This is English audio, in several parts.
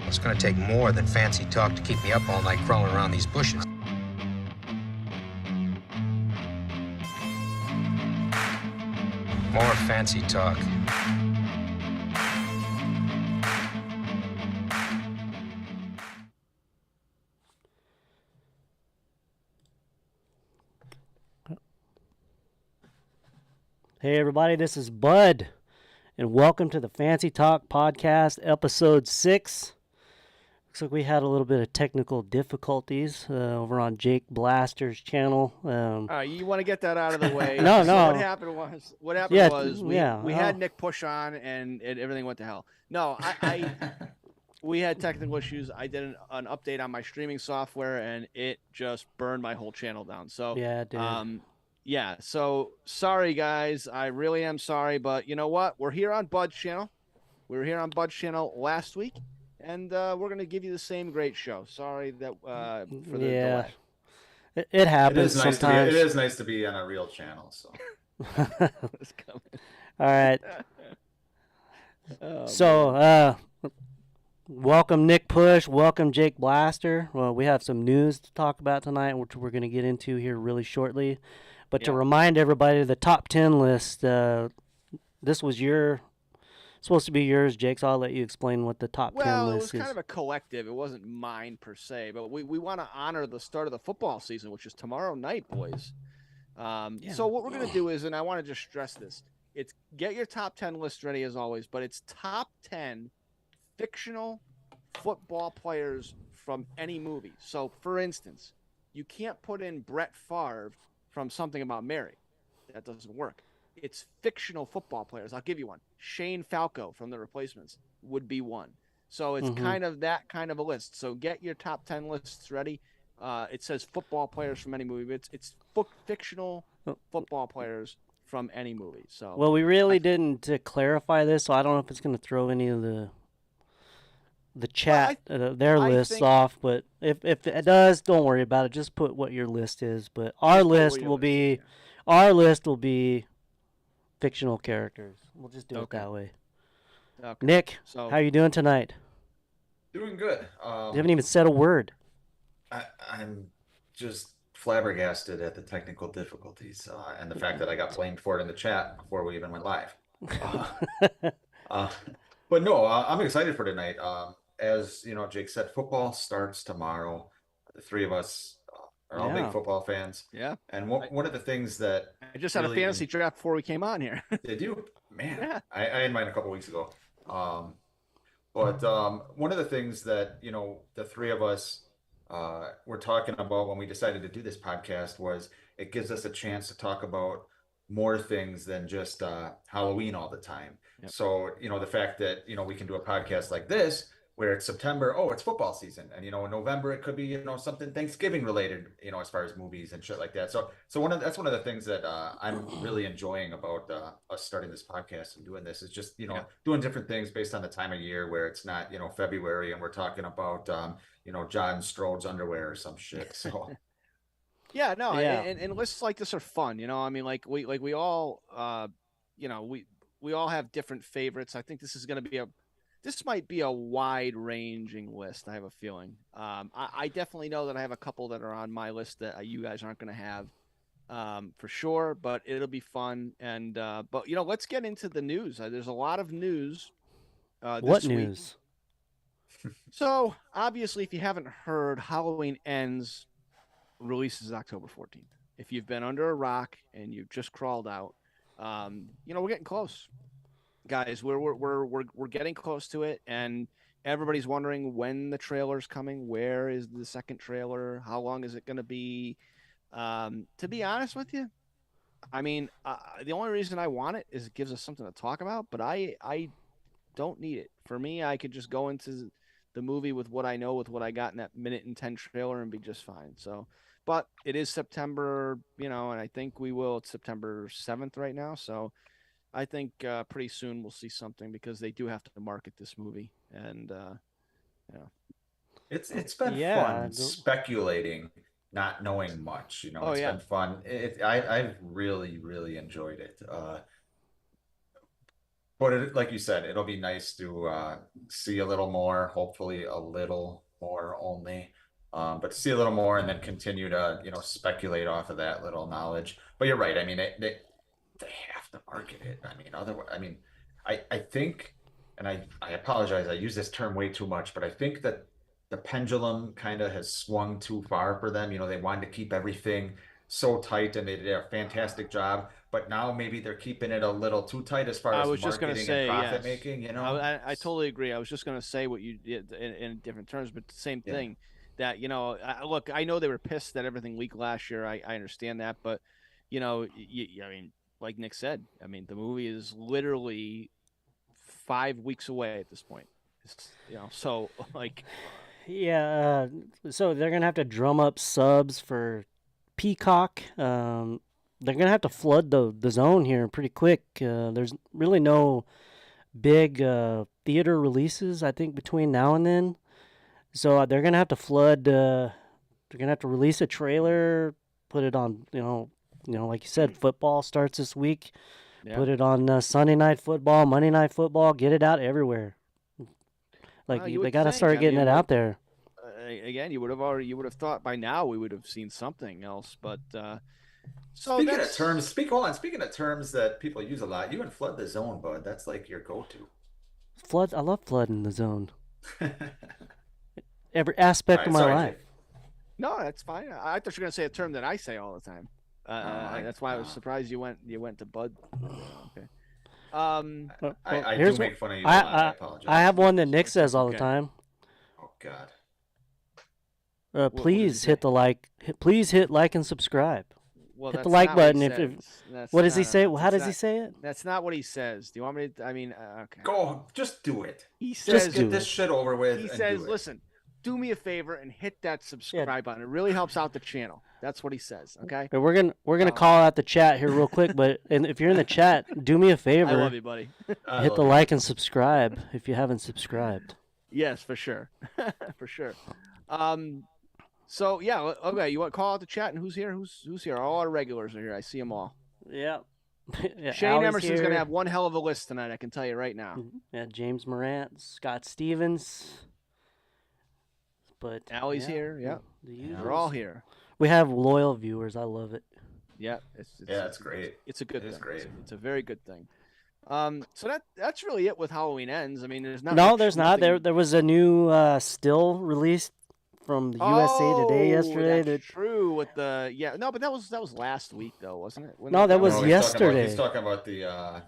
It's gonna take more than fancy talk to keep me up all night crawling around these bushes. More fancy talk. Hey everybody, this is Bud, and welcome to the Fancy Talk Podcast, Episode 6. Looks like we had a little bit of technical difficulties over on Jake Blaster's channel. You want to get that out of the way. No. So what happened was we had Nick Pusch on and everything went to hell. No, we had technical issues. I did an update on my streaming software and it just burned my whole channel down. So yeah, it did. Yeah, so sorry guys, I really am sorry, but you know what? We're here on Bud's channel. We were here on Bud's channel last week, and we're gonna give you the same great show. Sorry that for the delay. It happens sometimes. It is nice to be on a real channel. So. All right. Welcome Nick Pusch. Welcome Jake Blaster. Well, we have some news to talk about tonight, which we're going to get into here really shortly. But to remind everybody, the top 10 list, this was supposed to be yours, Jake, so I'll let you explain what the top 10 list is. Well, it was kind of a collective. It wasn't mine per se, but we want to honor the start of the football season, which is tomorrow night, boys. So what we're going to do is, and I want to just stress this, it's get your top 10 list ready as always, but it's top 10 fictional football players from any movie. So, for instance, you can't put in Brett Favre from Something About Mary. That doesn't work. It's fictional football players. I'll give you one. Shane Falco from The Replacements would be one. So it's kind of that kind of a list. So get your top 10 lists ready. It says football players from any movie. It's fictional football players from any movie. So well, we really didn't clarify this, so I don't know if it's going to throw any of the chat their lists off, but if it does, don't worry about it. Just put what your list is. But our list will be fictional characters. We'll just do it that way. Okay. Nick, how are you doing tonight? Doing good. You haven't even said a word. I'm just flabbergasted at the technical difficulties and the fact that I got blamed for it in the chat before we even went live. But no, I'm excited for tonight. As you know, Jake said, football starts tomorrow. The three of us are all big football fans. Yeah. And one of the things that I just had a fantasy draft before we came on here. Did you? Man, yeah. I had mine a couple weeks ago. But one of the things that, you know, the three of us were talking about when we decided to do this podcast was it gives us a chance to talk about more things than just Halloween all the time. Yep. So, you know, the fact that, you know, we can do a podcast like this where it's September, it's football season. And, you know, in November, it could be, you know, something Thanksgiving related, you know, as far as movies and shit like that. So that's one of the things that I'm really enjoying about us starting this podcast and doing this is just, you know, doing different things based on the time of year where it's not, you know, February and we're talking about, you know, John Strode's underwear or some shit. So. And lists like this are fun, you know. I mean, we all, you know, we all have different favorites. I think this might be a wide ranging list. I have a feeling. I definitely know that I have a couple that are on my list that you guys aren't going to have, for sure. But it'll be fun. And but you know, let's get into the news. There's a lot of news. What news? So obviously, if you haven't heard, Halloween Ends releases October 14th. If you've been under a rock and you've just crawled out, you know, we're getting close, guys. We're getting close to it, and everybody's wondering when the trailer's coming. Where is the second trailer? How long is it going to be? To be honest with you, I mean, the only reason I want it is it gives us something to talk about, but I don't need it. For me, I could just go into the movie with what I know, with what I got in that minute and 10 trailer and be just fine. So, but it is September, you know, and I think it's September 7th right now. So I think pretty soon we'll see something because they do have to market this movie. And, you know, it's been fun speculating, not knowing much, you know, been fun. I've really, really enjoyed it. But like you said, it'll be nice to see a little more, hopefully a little more only, but see a little more and then continue to, speculate off of that little knowledge. But you're right. I mean, they have to market it. I mean, otherwise, I mean, I think, and I apologize, I use this term way too much, but I think that the pendulum kind of has swung too far for them. They wanted to keep everything so tight and they did a fantastic job, but now maybe they're keeping it a little too tight as far I as was just going to marketing and say, profit yes. making, I totally agree. I was just going to say what you did in different terms, but the same Yeah. thing that, look, I know they were pissed that everything leaked last year. I understand that, but, I mean, like Nick said, I mean, the movie is literally 5 weeks away at this point. So like, Yeah, so they're gonna have to drum up subs for Peacock. They're gonna have to flood the zone here pretty quick. There's really no big theater releases, I think, between now and then. So they're gonna have to flood. They're gonna have to release a trailer, put it on. Like you said, football starts this week. yeah. Put it on Sunday night football, Monday night football. Get it out everywhere. Like Well, you they would got to think. start I getting mean, it out there. Again, you would have thought by now we would have seen something else, but so Speaking that's of terms, speaking of terms that people use a lot, you and flood the zone, bud. That's like your go-to. Flood. I love flooding the zone. All Every aspect right, of my sorry, life. Jake. No, that's fine. I thought you were gonna say a term that I say all the time. That's why I was surprised you went to Bud. Okay. I do here's make fun of you a lot. I apologize. I have one that Nick says all the okay. time. Oh God. What Please does he hit the like. Please hit like and subscribe. Well, Hit that's the like not what he button. says. What does he say? How That's does he not- say it? That's not what he says. Do you want me to? I mean, okay. Go, just do it. He Just says, Just do get this it. shit over with. he and says, do it. listen, do me a favor and hit that subscribe button. It really helps out the channel. That's what he says. Okay. Okay, we're gonna call out the chat here real quick, but if you're in the chat, do me a favor. I love you, buddy. I Hit love the you. like and subscribe if you haven't subscribed. Yes, for sure, for sure. So yeah, okay. You want to call out the chat and who's here? Who's here? All our regulars are here. I see them all. Yeah. Yeah, Shane Allie's Emerson's here. gonna have one hell of a list tonight. I can tell you right now. Yeah, James Morant, Scott Stevens. But Allie's here. Yeah, the they're all here. We have loyal viewers. I love it. Yeah, it's great. It's a good thing. It's great. It's a very good thing. So that's really it with Halloween Ends. I mean, there's not. No, much- there's not. nothing- There was a new still released from the USA Today yesterday. That's true. With the no, but that was last week though, wasn't it? No, that was No, yesterday. He's talking about the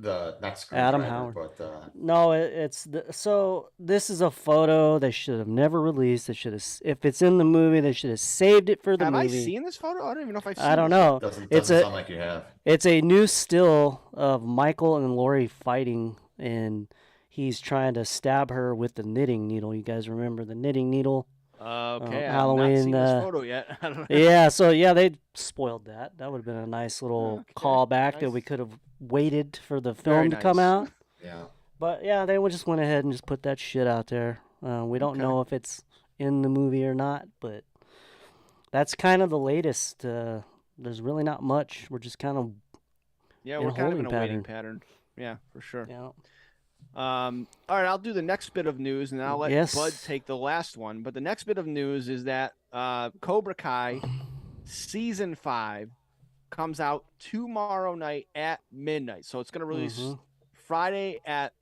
not Adam Screwdriver, Howard. but No, so this is a photo they should have never released. They should have, if it's in the movie, they should have saved it for the Have movie. I seen this photo? I don't even know if I've seen I don't this. know. doesn't It's sound like you have. It's a new still of Michael and Lori fighting, and he's trying to stab her with the knitting needle. You guys remember the knitting needle? Okay, I have Halloween, not seen this photo yet. I don't know. Yeah, so they spoiled that. That would have been a nice little Okay, callback that nice. we could have waited for the Very film to come nice. out. Yeah. But yeah, they just went ahead and just put that shit out there. We don't Okay. know if it's in the movie or not, but that's kind of the latest. There's really not much. We're just kind of Yeah, in we're a kind of in holding a waiting pattern. Yeah, for sure. All right, I'll do the next bit of news, and then I'll let Yes. Bud take the last one. But the next bit of news is that Cobra Kai season 5 comes out tomorrow night at midnight. So it's going to release Friday at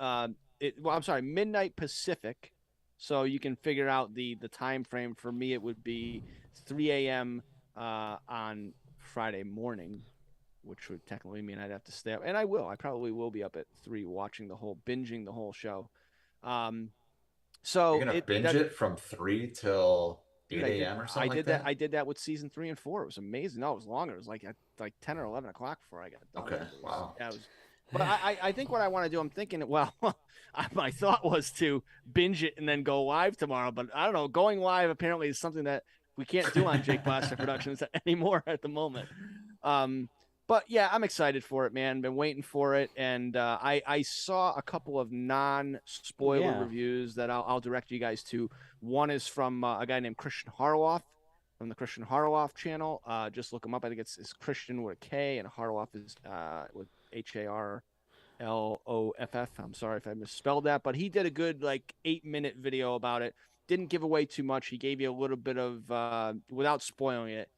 midnight Pacific. So you can figure out the time frame. For me, it would be 3 a.m. On Friday morning, which would technically mean I'd have to stay up, and I will. I probably will be up at 3 binging the whole show. So You're gonna binge it from 3 till 8 Dude, a.m. or something I like did that. I did that with season 3 and 4. It was amazing. No, it was longer. It was like 10 or 11 o'clock before I got done. Okay, It was- wow. Yeah, it was, but I think what I want to do, I'm thinking, well, my thought was to binge it and then go live tomorrow. But I don't know. Going live apparently is something that we can't do on Jake Blaster Productions anymore at the moment. But yeah, I'm excited for it, man. Been waiting for it, and I saw a couple of non-spoiler reviews that I'll direct you guys to. One is from a guy named Christian Harloff from the Christian Harloff channel. Just look him up. I think it's Christian with a K, and Harloff is with Harloff. Loff. I'm sorry if I misspelled that, but he did a good 8-minute video about it. Didn't give away too much. He gave you a little bit of without spoiling it.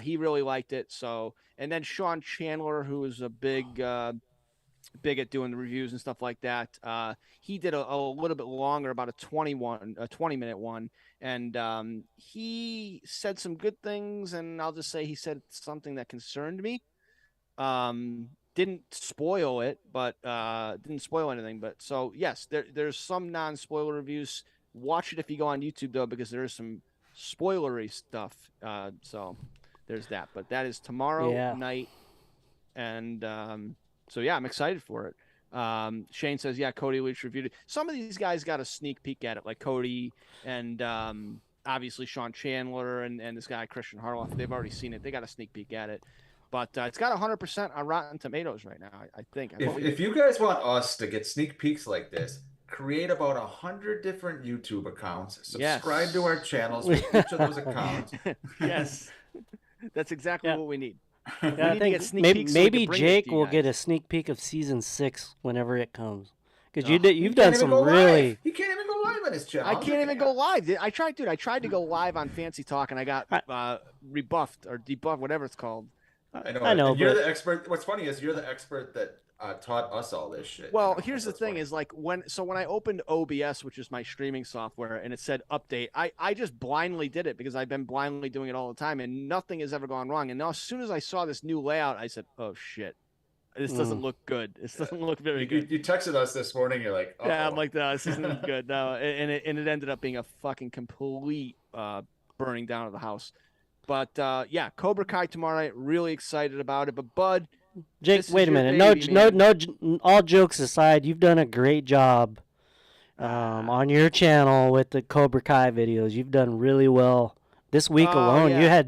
He really liked it. So, and then Sean Chandler, who is a big at doing the reviews and stuff like that. He did a little bit longer, about a 20-minute one. And he said some good things. And I'll just say he said something that concerned me. Didn't spoil it, but didn't spoil anything. But so, yes, there's some non-spoiler reviews. Watch it if you go on YouTube, though, because there is some spoilery stuff. So there's that. But that is tomorrow night. And so, yeah, I'm excited for it. Shane says, yeah, Cody Leach reviewed it. Some of these guys got a sneak peek at it, like Cody and obviously Sean Chandler and this guy, Christian Harloff. They've already seen it. They got a sneak peek at it. But it's got 100% on Rotten Tomatoes right now, I think. If you guys want us to get sneak peeks like this, create about 100 different YouTube accounts. Subscribe to our channels with each of those accounts. Yes. That's exactly what we need. Yeah, I think maybe Jake will get a sneak peek of season 6 whenever it comes. Because you've done some really. He can't even go live on his channel. I can't even go live. I tried to go live on Fancy Talk and I got rebuffed or debuffed, whatever it's called. I know. You're the expert. What's funny is you're the expert that taught us all this shit. Well, here's the thing: is when I opened OBS, which is my streaming software, and it said update, I just blindly did it because I've been blindly doing it all the time, and nothing has ever gone wrong. And now, as soon as I saw this new layout, I said, "Oh shit, this doesn't look good. This doesn't look very good." You texted us this morning. You're like, "Uh-oh." "Yeah," I'm like, "No, this isn't good." No, and it ended up being a fucking complete burning down of the house. But yeah, Cobra Kai tomorrow night. Really excited about it. But Bud, Jake, wait a minute. No. All jokes aside, you've done a great job on your channel with the Cobra Kai videos. You've done really well this week alone. Yeah.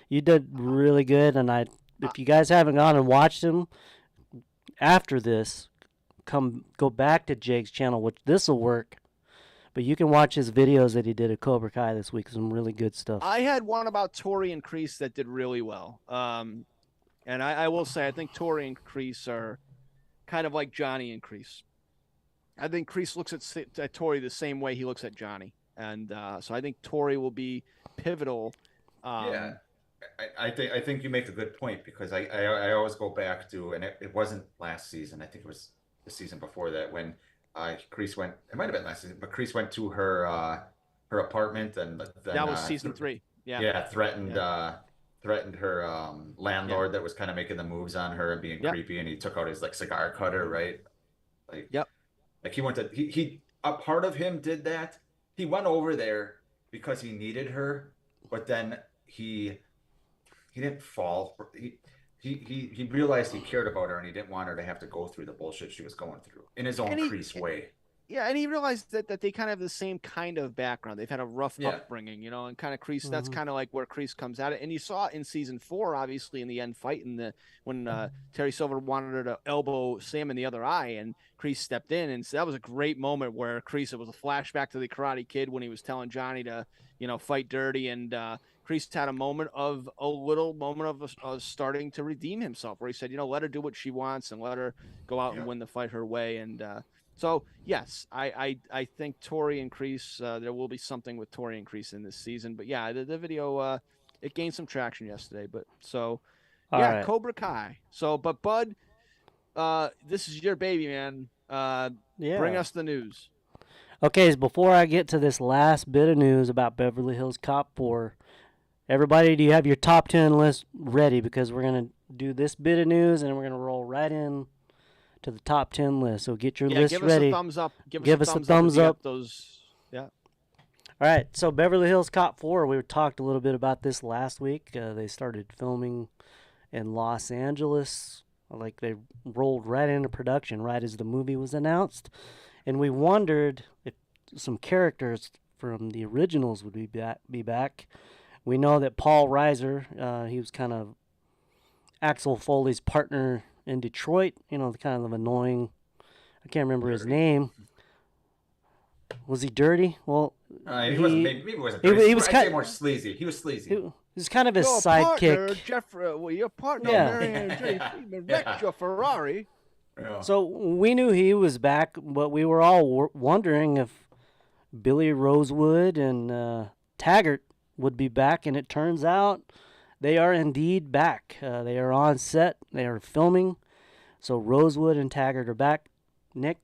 You did really good. And if you guys haven't gone and watched them after this, go back to Jake's channel, which this will work. But you can watch his videos that he did at Cobra Kai this week. Some really good stuff. I had one about Tori and Kreese that did really well. And I will say, I think Tori and Kreese are kind of like Johnny and Kreese. I think Kreese looks at Tori the same way he looks at Johnny. And so I think Tori will be pivotal. Yeah, I think you make a good point because I always go back to, and it wasn't last season. I think it was the season before that when Kreese went, it might have been last season, but Kreese went to her apartment and then, that was season 3. Yeah, threatened her landlord that was kind of making the moves on her and being creepy, and he took out his cigar cutter, right? He went to he a part of him did that. He went over there because he needed her, but then he didn't fall. He realized he cared about her and he didn't want her to have to go through the bullshit she was going through in his own Kreese way. Yeah, and he realized that they kind of have the same kind of background. They've had a rough upbringing, and kind of Kreese, that's kind of like where Kreese comes at it. And you saw it in season 4, obviously, in the end fight, when Terry Silver wanted her to elbow Sam in the other eye, and Kreese stepped in. And so that was a great moment where Kreese, it was a flashback to the Karate Kid when he was telling Johnny to, fight dirty. And Kreese had a little moment of starting to redeem himself, where he said, let her do what she wants and let her go out and win the fight her way. And so, yes, I think Tori and Kreese, there will be something with Tori and Kreese in this season. But, yeah, the video, it gained some traction yesterday. But so, right. Cobra Kai. So, but, Bud, this is your baby, man. Bring us the news. Okay, so before I get to this last bit of news about Beverly Hills Cop 4, everybody, do you have your top 10 list ready? Because we're going to do this bit of news, and we're going to roll right in to the top 10 list. So get your list ready. Give us a thumbs up. Give us a thumbs up. All right. So Beverly Hills Cop 4, we talked a little bit about this last week. They started filming in Los Angeles. They rolled right into production right as the movie was announced. And we wondered if some characters from the originals would be back. We know that Paul Reiser, he was kind of Axel Foley's partner in Detroit, the kind of annoying, I can't remember his name. Was he dirty? Well, he wasn't. Maybe he wasn't dirty. He was kind of more sleazy. He was sleazy. He was kind of his sidekick. Partner, Jeffrey, your partner, Marianne J. Freeman, wrecked your Ferrari. Yeah. So we knew he was back, but we were all wondering if Billy Rosewood and Taggart would be back, and it turns out they are indeed back. They are on set. They are filming. So Rosewood and Taggart are back. Nick,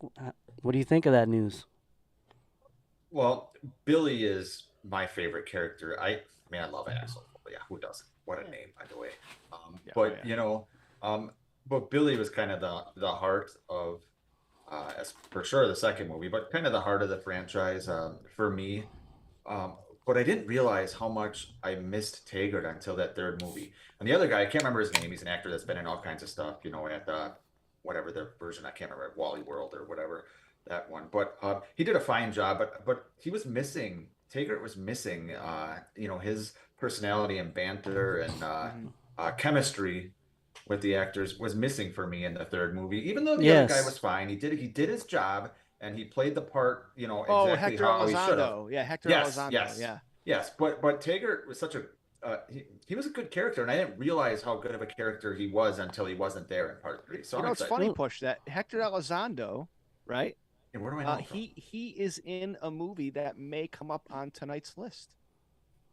what do you think of that news? Well, Billy is my favorite character. I mean, I love Axel. But yeah, who doesn't? What a name, by the way. But you know, but Billy was kind of the heart of, as for sure the second movie, but kind of the heart of the franchise for me. But I didn't realize how much I missed Taggart until that third movie. And the other guy, I can't remember his name. He's an actor that's been in all kinds of stuff. You know, at whatever the version, I can't remember, Wally World or whatever that one. But he did a fine job. But he was missing. Taggart was missing. You know, his personality and banter and chemistry with the actors was missing for me in the third movie. Even though the other guy was fine, he did his job and he played the part. You know, exactly Hector how he should have. Elizondo. Yeah, Hector Yes, Elizondo. yes, Yeah. yes. But Taggart was such a he was a good character, and I didn't realize how good of a character he was until he wasn't there in part three. So you know, it's funny, Push, that Hector Elizondo, right? Yeah, where do I know he is in a movie that may come up on tonight's list.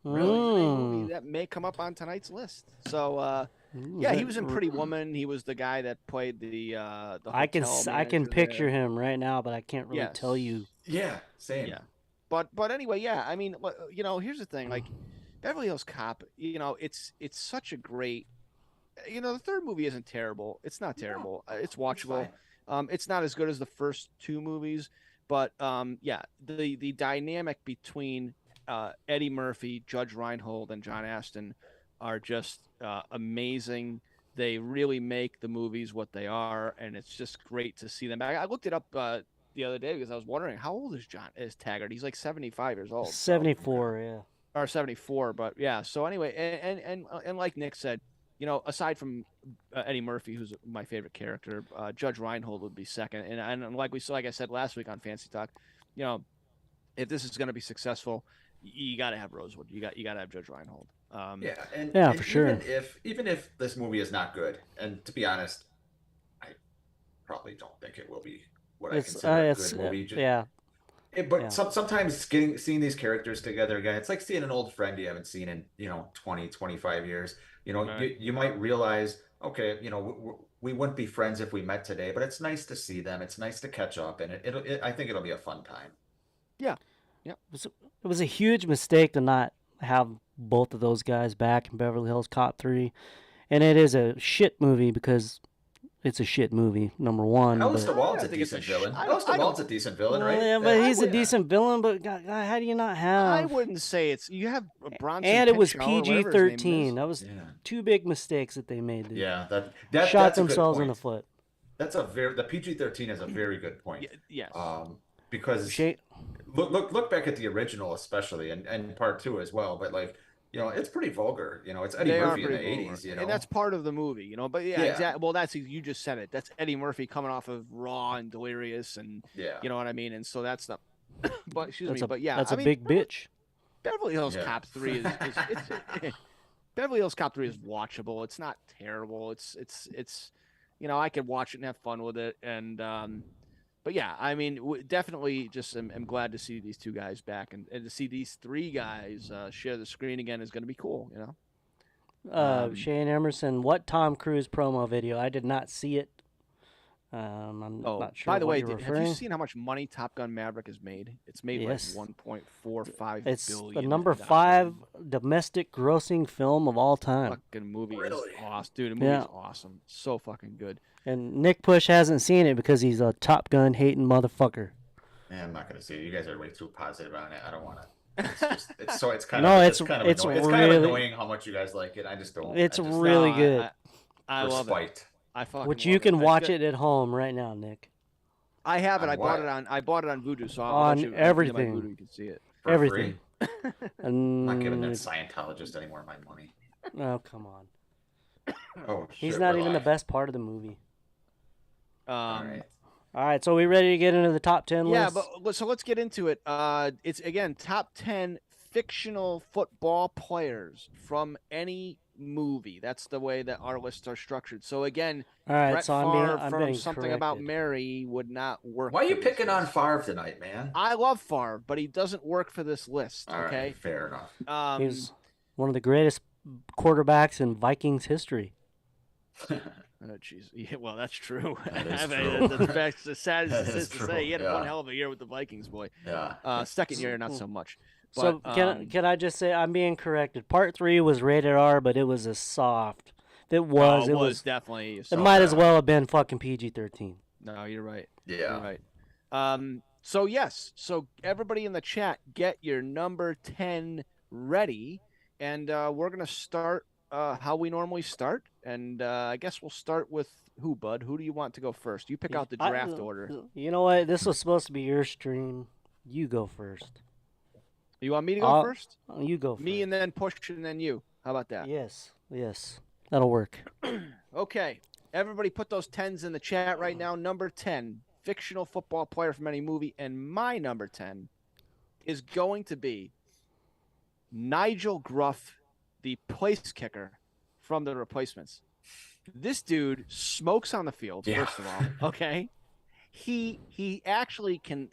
Really? A movie that may come up on tonight's list. So yeah, he was in Pretty Woman. He was the guy that played the I can picture him right now, but I can't really tell you. Yeah, same. Yeah, but anyway, yeah. I mean, you know, here's the thing. Like Beverly Hills Cop, you know, it's such a great. You know, the third movie isn't terrible. It's not terrible. It's watchable. It's not as good as the first two movies, but yeah, the dynamic between Eddie Murphy, Judge Reinhold, and John Astin are just amazing. They really make the movies what they are, and it's just great to see them back. I looked it up the other day because I was wondering how old is Taggart? He's like 75 years old. 74, yeah. Or 74, but yeah. So anyway, and like Nick said, you know, aside from Eddie Murphy, who's my favorite character, Judge Reinhold would be second. And like I said last week on Fancy Talk, you know, if this is going to be successful, you got to have Rosewood. You got to have Judge Reinhold. Yeah, for sure. Even if this movie is not good, and to be honest, I probably don't think it will be what I consider a good movie. But sometimes seeing these characters together again, it's like seeing an old friend you haven't seen in 20, 25 years. You know, you might realize, okay, you know, we wouldn't be friends if we met today, but it's nice to see them. It's nice to catch up, and I think it'll be a fun time. Yeah. It was a huge mistake to not have both of those guys back in Beverly Hills Cop 3. And it is a shit movie because it's a shit movie, number one. Alistair Walt's a decent villain. Alistair Walt's a decent villain, right? Yeah, but he's a decent villain, but God, how do you not have... I wouldn't say it's... You have Bronson And it was PG-13. That was two big mistakes that they made. Yeah, that shot themselves in the foot. That's the PG-13 is a very good point. Yes. Because look back at the original especially, and part two as well, but like, you know, it's pretty vulgar. You know, it's Eddie Murphy in the 80s, you know. And that's part of the movie, you know. But yeah. Exactly. Well, you just said it. That's Eddie Murphy coming off of Raw and Delirious, and you know what I mean. And so that's the. But that's a big bitch. Beverly Hills Cop 3 is Beverly Hills Cop 3 is watchable. It's not terrible. It's you know, I could watch it and have fun with it, and but yeah, I mean, definitely just am glad to see these two guys back, and to see these three guys share the screen again is going to be cool, you know. Shane Emerson, what Tom Cruise promo video? I did not see it. I'm not sure. By the way, have you seen how much money Top Gun Maverick has made? It's made like $1.45 billion. It's the number 5 domestic grossing film of all time. Fucking movie is awesome, dude. The movie is awesome, so fucking good. And Nick Pusch hasn't seen it because he's a Top Gun hating motherfucker. Yeah, I'm not gonna see it. You guys are way too positive on it. I don't want to. It's kind of annoying how much you guys like it. I just don't. It's really good. I love it. Which you can watch it at home right now, Nick. I have it. I bought it on Vudu, so on everything. Vudu, you can see it. For everything. I'm not giving that Scientologist any more of my money. Oh, come on. Oh, he's not even the best part of the movie. All right. So we ready to get into the top 10 list? Yeah, but so let's get into it. It's again top 10 fictional football players from any movie. That's the way that our lists are structured. So again, All right, Brett so Favre I'm from being Something About corrected. Mary would not work. Why are you for this picking on list. Favre tonight, man? I love Favre, but he doesn't work for this list. All Okay, right, fair enough. He's one of the greatest quarterbacks in Vikings history. Oh, jeez. Yeah, well, that's true. That is I mean, true. As sad as That it is is to true, say, he had yeah. one hell of a year with the Vikings, boy. Yeah. Second year, not so much. So But, can I just say I'm being corrected? Part 3 was rated R, but it was a soft. It was. it it was definitely. It might as well have been fucking PG-13. No, you're right. Yeah. You're right. So yes. So everybody in the chat, get your number 10 ready, and we're gonna start how we normally start, and I guess we'll start with who, Bud? Who do you want to go first? You pick out the draft order. You know what? This was supposed to be your stream. You go first. You want me to go first? You go first. Me and then Pusch and then you. How about that? Yes. That'll work. Okay. Everybody put those 10s in the chat right now. Number 10, fictional football player from any movie. And my number 10 is going to be Nigel Gruff, the place kicker from The Replacements. This dude smokes on the field, first of all. Okay. He actually can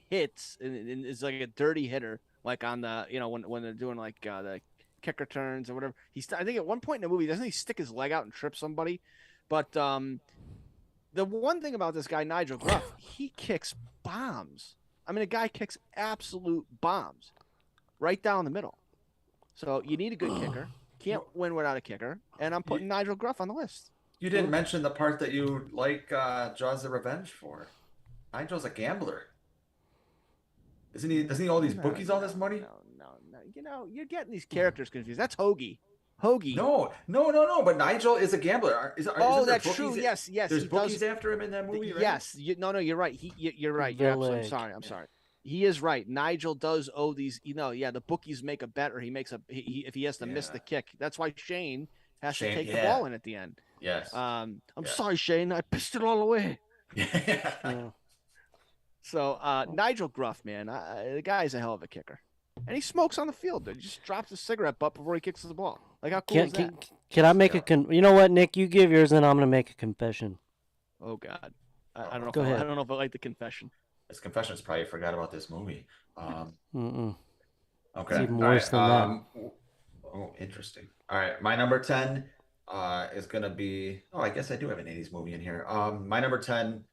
hits and is like a dirty hitter, like on the when they're doing the kicker turns or whatever. I think at one point in the movie, doesn't he stick his leg out and trip somebody? But the one thing about this guy Nigel Gruff, he kicks bombs. I mean, a guy kicks absolute bombs right down the middle. So you need a good kicker. Can't win without a kicker. And I'm putting Nigel Gruff on the list. You didn't mention the part that you like Jaws of Revenge for. Nigel's a gambler. Isn't he? Doesn't he owe these bookies all this money? No. You're getting these characters confused. That's Hoagie. No. But Nigel is a gambler. That's true. Yes. There's bookies after him in that movie, right? Yes. You're right. You're right. I'm sorry. He is right. Nigel does owe these. The bookies make a bet, or if he has to miss the kick. That's why Shane has to take the ball in at the end. Yes. I'm sorry, Shane. I pissed it all away. Yeah. So Nigel Gruff, man, the guy's a hell of a kicker, and he smokes on the field. Dude. He just drops a cigarette butt before he kicks the ball. Like how cool is that? Can I make you know what, Nick? You give yours, and I'm gonna make a confession. Oh God, I don't know. Go ahead. I don't know if I like the confession. His confession is probably forgot about this movie. Okay. It's even worse than that. Oh, interesting. All right, my number 10 is gonna be. Oh, I guess I do have an 80s movie in here. My number 10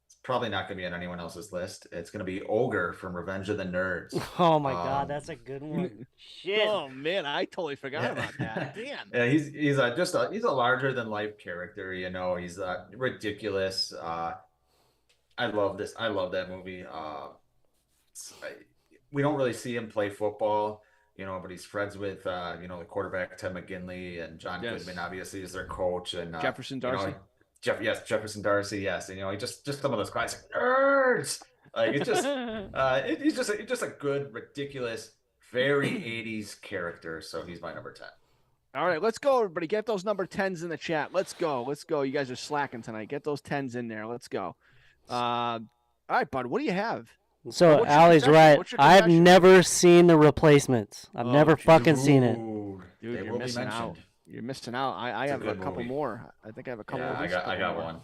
is probably not gonna be on anyone else's list. It's gonna be Ogre from Revenge of the Nerds. Oh my God, that's a good one. Shit. Oh man, I totally forgot about that. Damn. Yeah, he's a larger than life character. He's ridiculous. I love this. I love that movie. We don't really see him play football, but he's friends with, the quarterback, Ted McGinley, and John Goodman, obviously, is their coach. And Jefferson Darcy. Jefferson Darcy, yes. And, he just some of those classic nerds. Like, it's just, he's just a good, ridiculous, very 80s character. So he's my number 10. All right, let's go, everybody. Get those number 10s in the chat. Let's go. You guys are slacking tonight. Get those 10s in there. Let's go. All right, Bud, what do you have? So Allie's right. I've never seen The Replacements. I've never fucking seen it. Dude, you're missing out. You're missing out. I have a couple more. I think I have a couple. Yeah, I got one.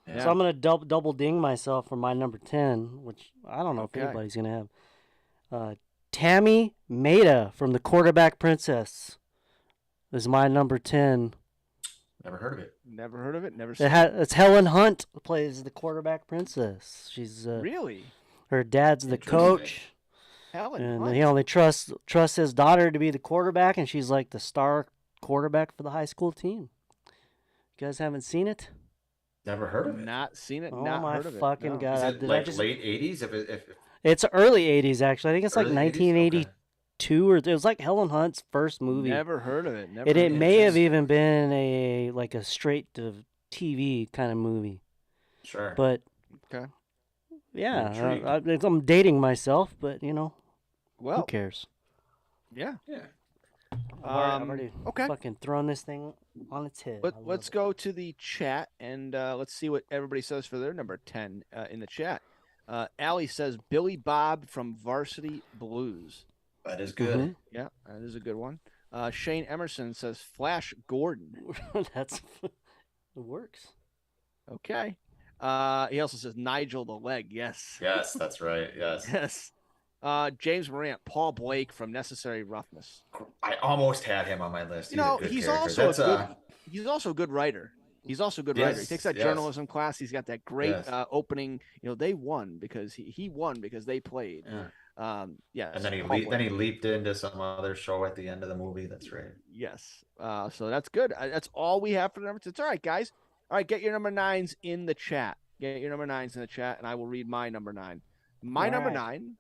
Yeah. So I'm gonna double ding myself for my number 10, which I don't know if anybody's gonna have. Tammy Maida from The Quarterback Princess is my number 10. Never heard of it. Never seen it. It's Helen Hunt who plays the quarterback princess. She's really? Her dad's the coach. Helen Hunt. He only trusts his daughter to be the quarterback, and she's like the star quarterback for the high school team. You guys haven't seen it? Never heard of it. Not seen it. Oh not my heard of it. fucking No. God! Is it late 80s? It's early 80s actually. I think it's like Early 80s? 1982 or it was like Helen Hunt's first movie. Never heard of it. It may have even been a straight to TV kind of movie. Sure. But okay. Yeah, I'm dating myself, but well, who cares? Yeah. I've already okay. fucking thrown this thing on its head. Let's go to the chat and let's see what everybody says for their number 10 in the chat. Allie says Billy Bob from Varsity Blues. That is good. Yeah, that is a good one. Shane Emerson says Flash Gordon. It works. Okay. He also says Nigel the Leg. Yes. Yes, that's right. Yes. Yes. James Morant, Paul Blake from Necessary Roughness. I almost had him on my list. He's also he's also a good writer. He's also a good writer. He takes that journalism class. He's got that great opening. They won because he won because they played. Yeah. Yes. And then he leaped into some other show at the end of the movie. That's right. Yes. So that's good. That's all we have for the number 10. It's all right, guys. All right, get your number 9s in the chat. Get your number 9s in the chat, and I will read my number 9. My number 9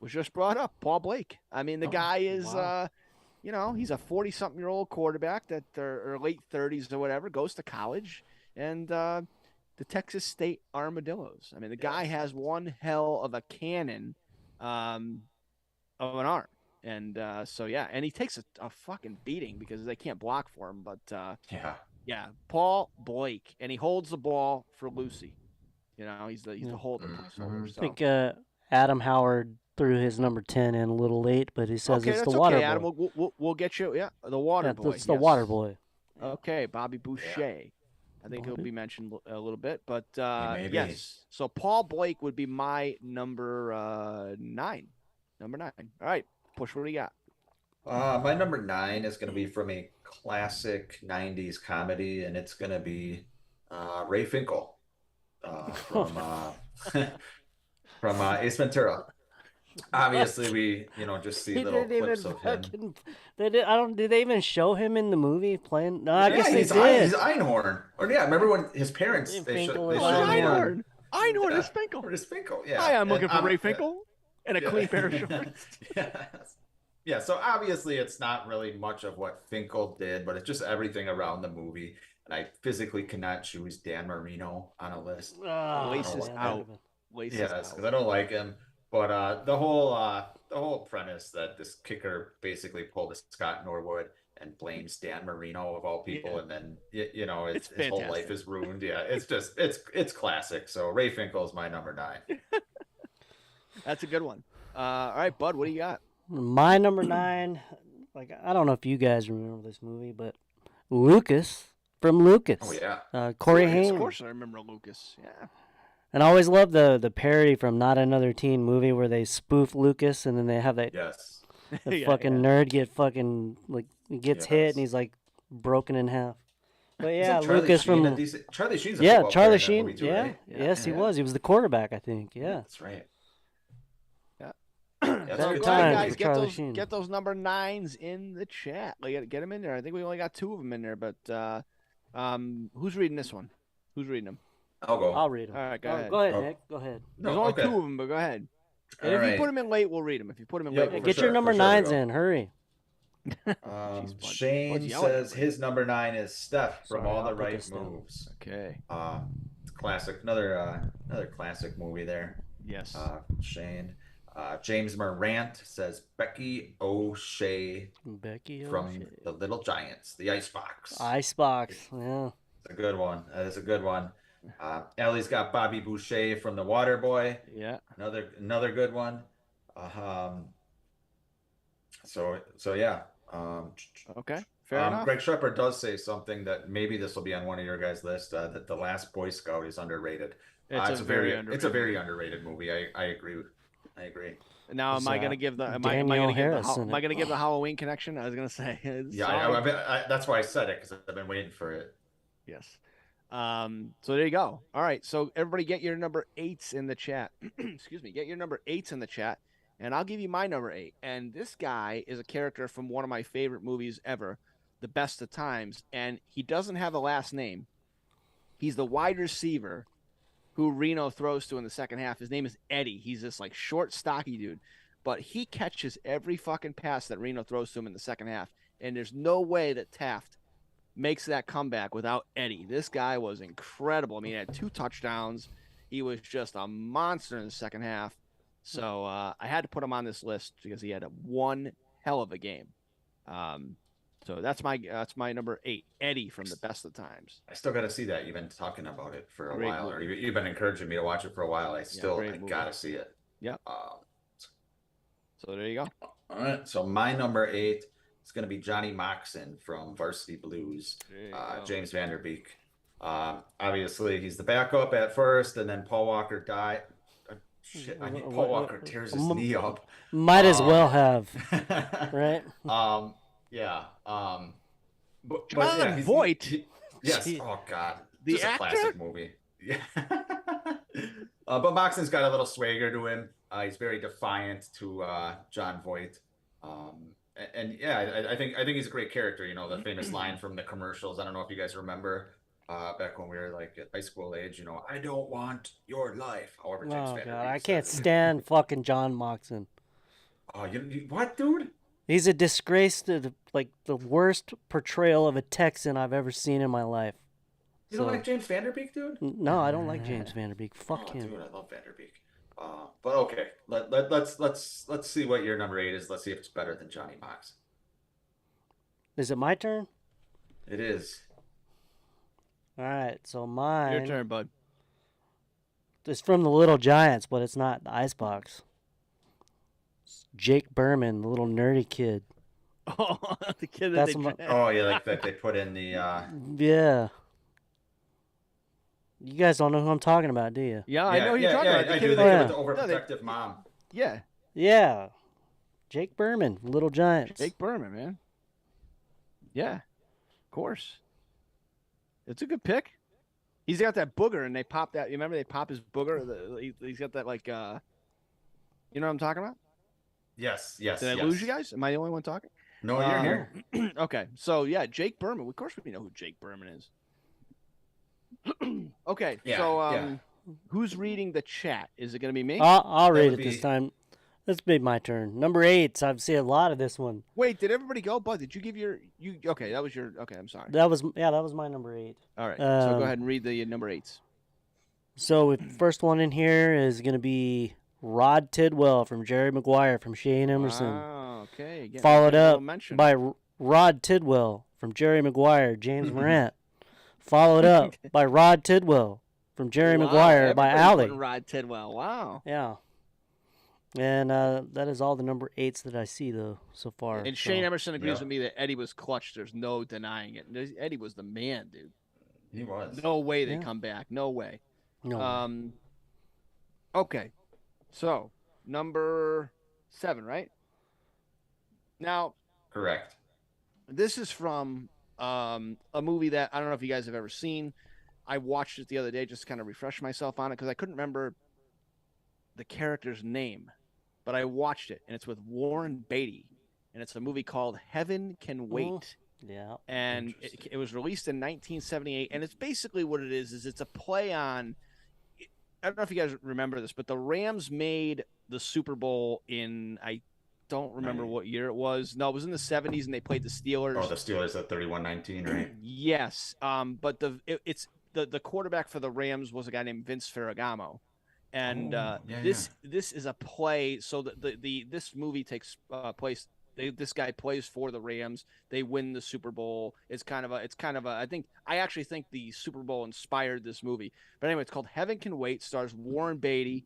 was just brought up, Paul Blake. I mean, the guy is, he's a 40-something-year-old quarterback that or late 30s or whatever, goes to college, and the Texas State Armadillos. I mean, the guy has one hell of a cannon of an arm. And and he takes a fucking beating because they can't block for him. But yeah, Paul Blake, and he holds the ball for Lucy. He's the holder. I think Adam Howard threw his number 10 in a little late, but he says it's the water boy. Adam, we'll get you. Yeah, the water boy. It's the water boy. Okay, Bobby Boucher. I think he'll be mentioned a little bit, but yes. So Paul Blake would be my number 9. Number 9. All right, Push. What do you got? My number 9 is going to be from a classic 90s comedy, and it's going to be Ray Finkle from Ace Ventura. Obviously, we just see little clips of him. Did they even show him in the movie playing? No, I guess they did. He's Einhorn. Or remember when his parents they showed Einhorn. Einhorn is Finkel. Is Finkel? Yeah. Hi, I'm looking for Ray Finkel and a clean pair of shorts. Yeah. So obviously, it's not really much of what Finkel did, but it's just everything around the movie. And I physically cannot choose Dan Marino on a list. Laces out. Yes, because I don't like him. But the whole premise that this kicker basically pulled a Scott Norwood and blames Dan Marino of all people, and then his whole life is ruined. Yeah, it's classic. So Ray Finkle is my number 9. That's a good one. All right, Bud, what do you got? My number 9, I don't know if you guys remember this movie, but Lucas from Lucas. Oh yeah, Corey Haim. Of course, I remember Lucas. Yeah. And I always love the parody from Not Another Teen Movie where they spoof Lucas and then they have that nerd gets hit and he's broken in have. But yeah, Lucas from Charlie Sheen's Charlie Sheen. Too, yeah. Right? Yes, he was. He was the quarterback, I think. Yeah. That's right. Yeah. That's So good guys, Sheen. get those number 9s in the chat. Get them in there. I think we only got 2 of them in there, but who's reading this one? Who's reading them? I'll read them. All right, go ahead. Go ahead, Nick. Go ahead. There's only 2 of them, but go ahead. And if you put them in late, we'll read them. If you put them in late, get your number 9s in. Hurry. Shane says his number 9 is Steph from All the Right Moves. Okay. It's classic. Another classic movie there. Yes. Shane. James Morant says Becky O'Shea from The Little Giants, the Icebox. Icebox, yeah. It's a good one. That is a good one. Ellie's got Bobby Boucher from The Waterboy. Yeah. Another good one. So yeah. Okay. Fair enough. Greg Shepard does say something that maybe this will be on one of your guys' lists, that The Last Boy Scout is underrated. It's a very underrated movie. I agree. Now, am I going to give the Halloween connection? I was going to say. That's why I said it, because I've been waiting for it. Yes. So there you go. All right. So everybody get your number 8s in the chat. Excuse me. Get your number 8s in the chat, and I'll give you my number 8. And this guy is a character from one of my favorite movies ever, The Best of Times, and he doesn't have a last name. He's the wide receiver who Reno throws to in the second half. His name is Eddie. He's this short, stocky dude, but he catches every fucking pass that Reno throws to him in the second half. And there's no way that Taft makes that comeback without Eddie. This guy was incredible. I mean, he had 2 touchdowns. He was just a monster in the second half. So I had to put him on this list because he had one hell of a game. So that's my number 8, Eddie from The Best of Times. I still got to see that. You've been talking about it for a while, or you've been encouraging me to watch it for a while. I got to see it. Yeah. So there you go. All right. So my number 8 It's going to be Johnny Moxon from Varsity Blues, James Van Der Beek. Obviously, he's the backup at first, and then Paul Walker died. Shit, I think Paul Walker tears his knee up. Might as well have, right? Yeah. But John Voight. Yes. Oh God. The Just actor? a classic movie. Yeah. But Moxon's got a little swagger to him. He's very defiant to John Voight. And yeah, I think he's a great character. You know, the famous line from the commercials. I don't know if you guys remember. Back when we were like at high school age, you know, I don't want your life. However, James Van Der God, Beek I can't says. stand fucking John Moxon. Oh, you what, dude? He's a disgrace to the worst portrayal of a Texan I've ever seen in my life. You don't like James Van Der Beek, dude? No, I don't like James Van Der Beek. Fuck him. Dude, I love Van Der Beek. But okay, let's see what your number 8 is. Let's see if it's better than Johnny Moxon. Is it my turn? It is. All right, so mine. Your turn, bud. It's from the Little Giants, but it's not the Icebox. It's Jake Berman, the little nerdy kid. Oh, the kid that That's they my- drafted. Oh, yeah, like that they put in the. Yeah. You guys don't know who I'm talking about, do you? Yeah, I know who you're talking about. The I kid do. that They they- with the overprotective mom. Yeah, Yeah. Jake Berman, Little Giants. Jake Berman, man. Yeah, of course. It's a good pick. He's got that booger, and they pop that. You remember they pop his booger? He's got that you know what I'm talking about? Yes. Did I lose you guys? Am I the only one talking? No, you're here. Okay, so yeah, Jake Berman. Of course, we know who Jake Berman is. Okay, Yeah, so yeah. who's reading the chat? Is it going to be me? I'll read would it this be- time. Let's be my turn. Number 8. I've seen a lot of this one. Wait, did everybody go? Bud, did you give your Okay, that was your. Okay, I'm sorry. That was my number 8. All right, so Um, go ahead and read the number 8s. So the first one in here is going to be Rod Tidwell from Jerry Maguire from Shane Emerson. Wow, okay. Again, Followed a little up mention. by Rod Tidwell from Jerry Maguire, James Morant. Followed up by Rod Tidwell from Jerry Wow, Maguire by everybody's Allie. putting Rod Tidwell. Wow. Yeah. And that is all the number 8s that I see, though, so far. And so. Shane Emerson agrees Yeah. with me that Eddie was clutch. There's no denying it. Eddie was the man, dude. He was. No way they Yeah. come back. No way. No. Okay. So, number 7, right? Now, Correct. this is from a movie that I don't know if you guys have ever seen. I watched it the other day just to kind of refresh myself on it because I couldn't remember the character's name. But I watched it, and it's with Warren Beatty. And it's a movie called Heaven Can Wait. Yeah. And it was released in 1978. And it's basically what it is it's a play on – I don't know if you guys remember this, but the Rams made the Super Bowl in – I don't remember what year it was. No, it was in the 70s, and they played the Steelers. Oh, the Steelers at 31-19, right? Yes. But the quarterback for the Rams was a guy named Vince Ferragamo. And this is a play. So this movie takes place. This guy plays for the Rams. They win the Super Bowl. It's kind of a. I actually think the Super Bowl inspired this movie. But anyway, it's called Heaven Can Wait. Stars Warren Beatty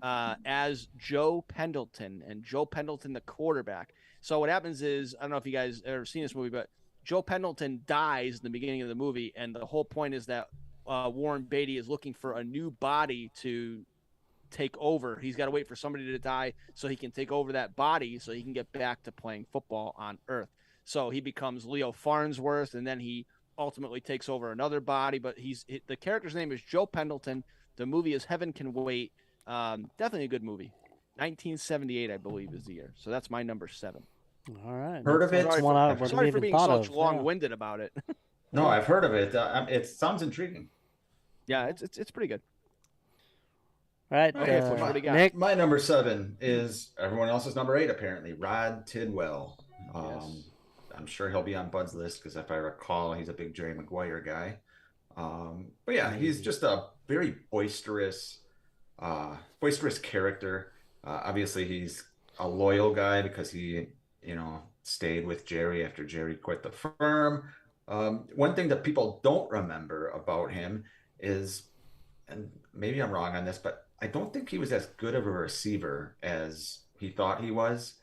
as Joe Pendleton, and Joe Pendleton the quarterback. So what happens is, I don't know if you guys ever seen this movie, but Joe Pendleton dies in the beginning of the movie, and the whole point is that Warren Beatty is looking for a new body to take over. He's got to wait for somebody to die so he can take over that body so he can get back to playing football on Earth. So he becomes Leo Farnsworth, and then he ultimately takes over another body. But the character's name is Joe Pendleton. The movie is Heaven Can Wait. Definitely a good movie. 1978, I believe, is the year. So that's my number 7. All right. Heard of it? That's one I wouldn't Sorry for even being thought such of. long-winded about it. No, I've heard of it. It sounds intriguing. Yeah, it's pretty good. All right. Okay, Pusch, what do you got? Nick. My number 7 is everyone else's number 8, apparently. Rod Tidwell. Yes. I'm sure he'll be on Bud's list because if I recall, he's a big Jerry Maguire guy. But yeah, he's just a very boisterous character. Obviously, he's a loyal guy because he, stayed with Jerry after Jerry quit the firm. One thing that people don't remember about him is, and maybe I'm wrong on this, but I don't think he was as good of a receiver as he thought he was.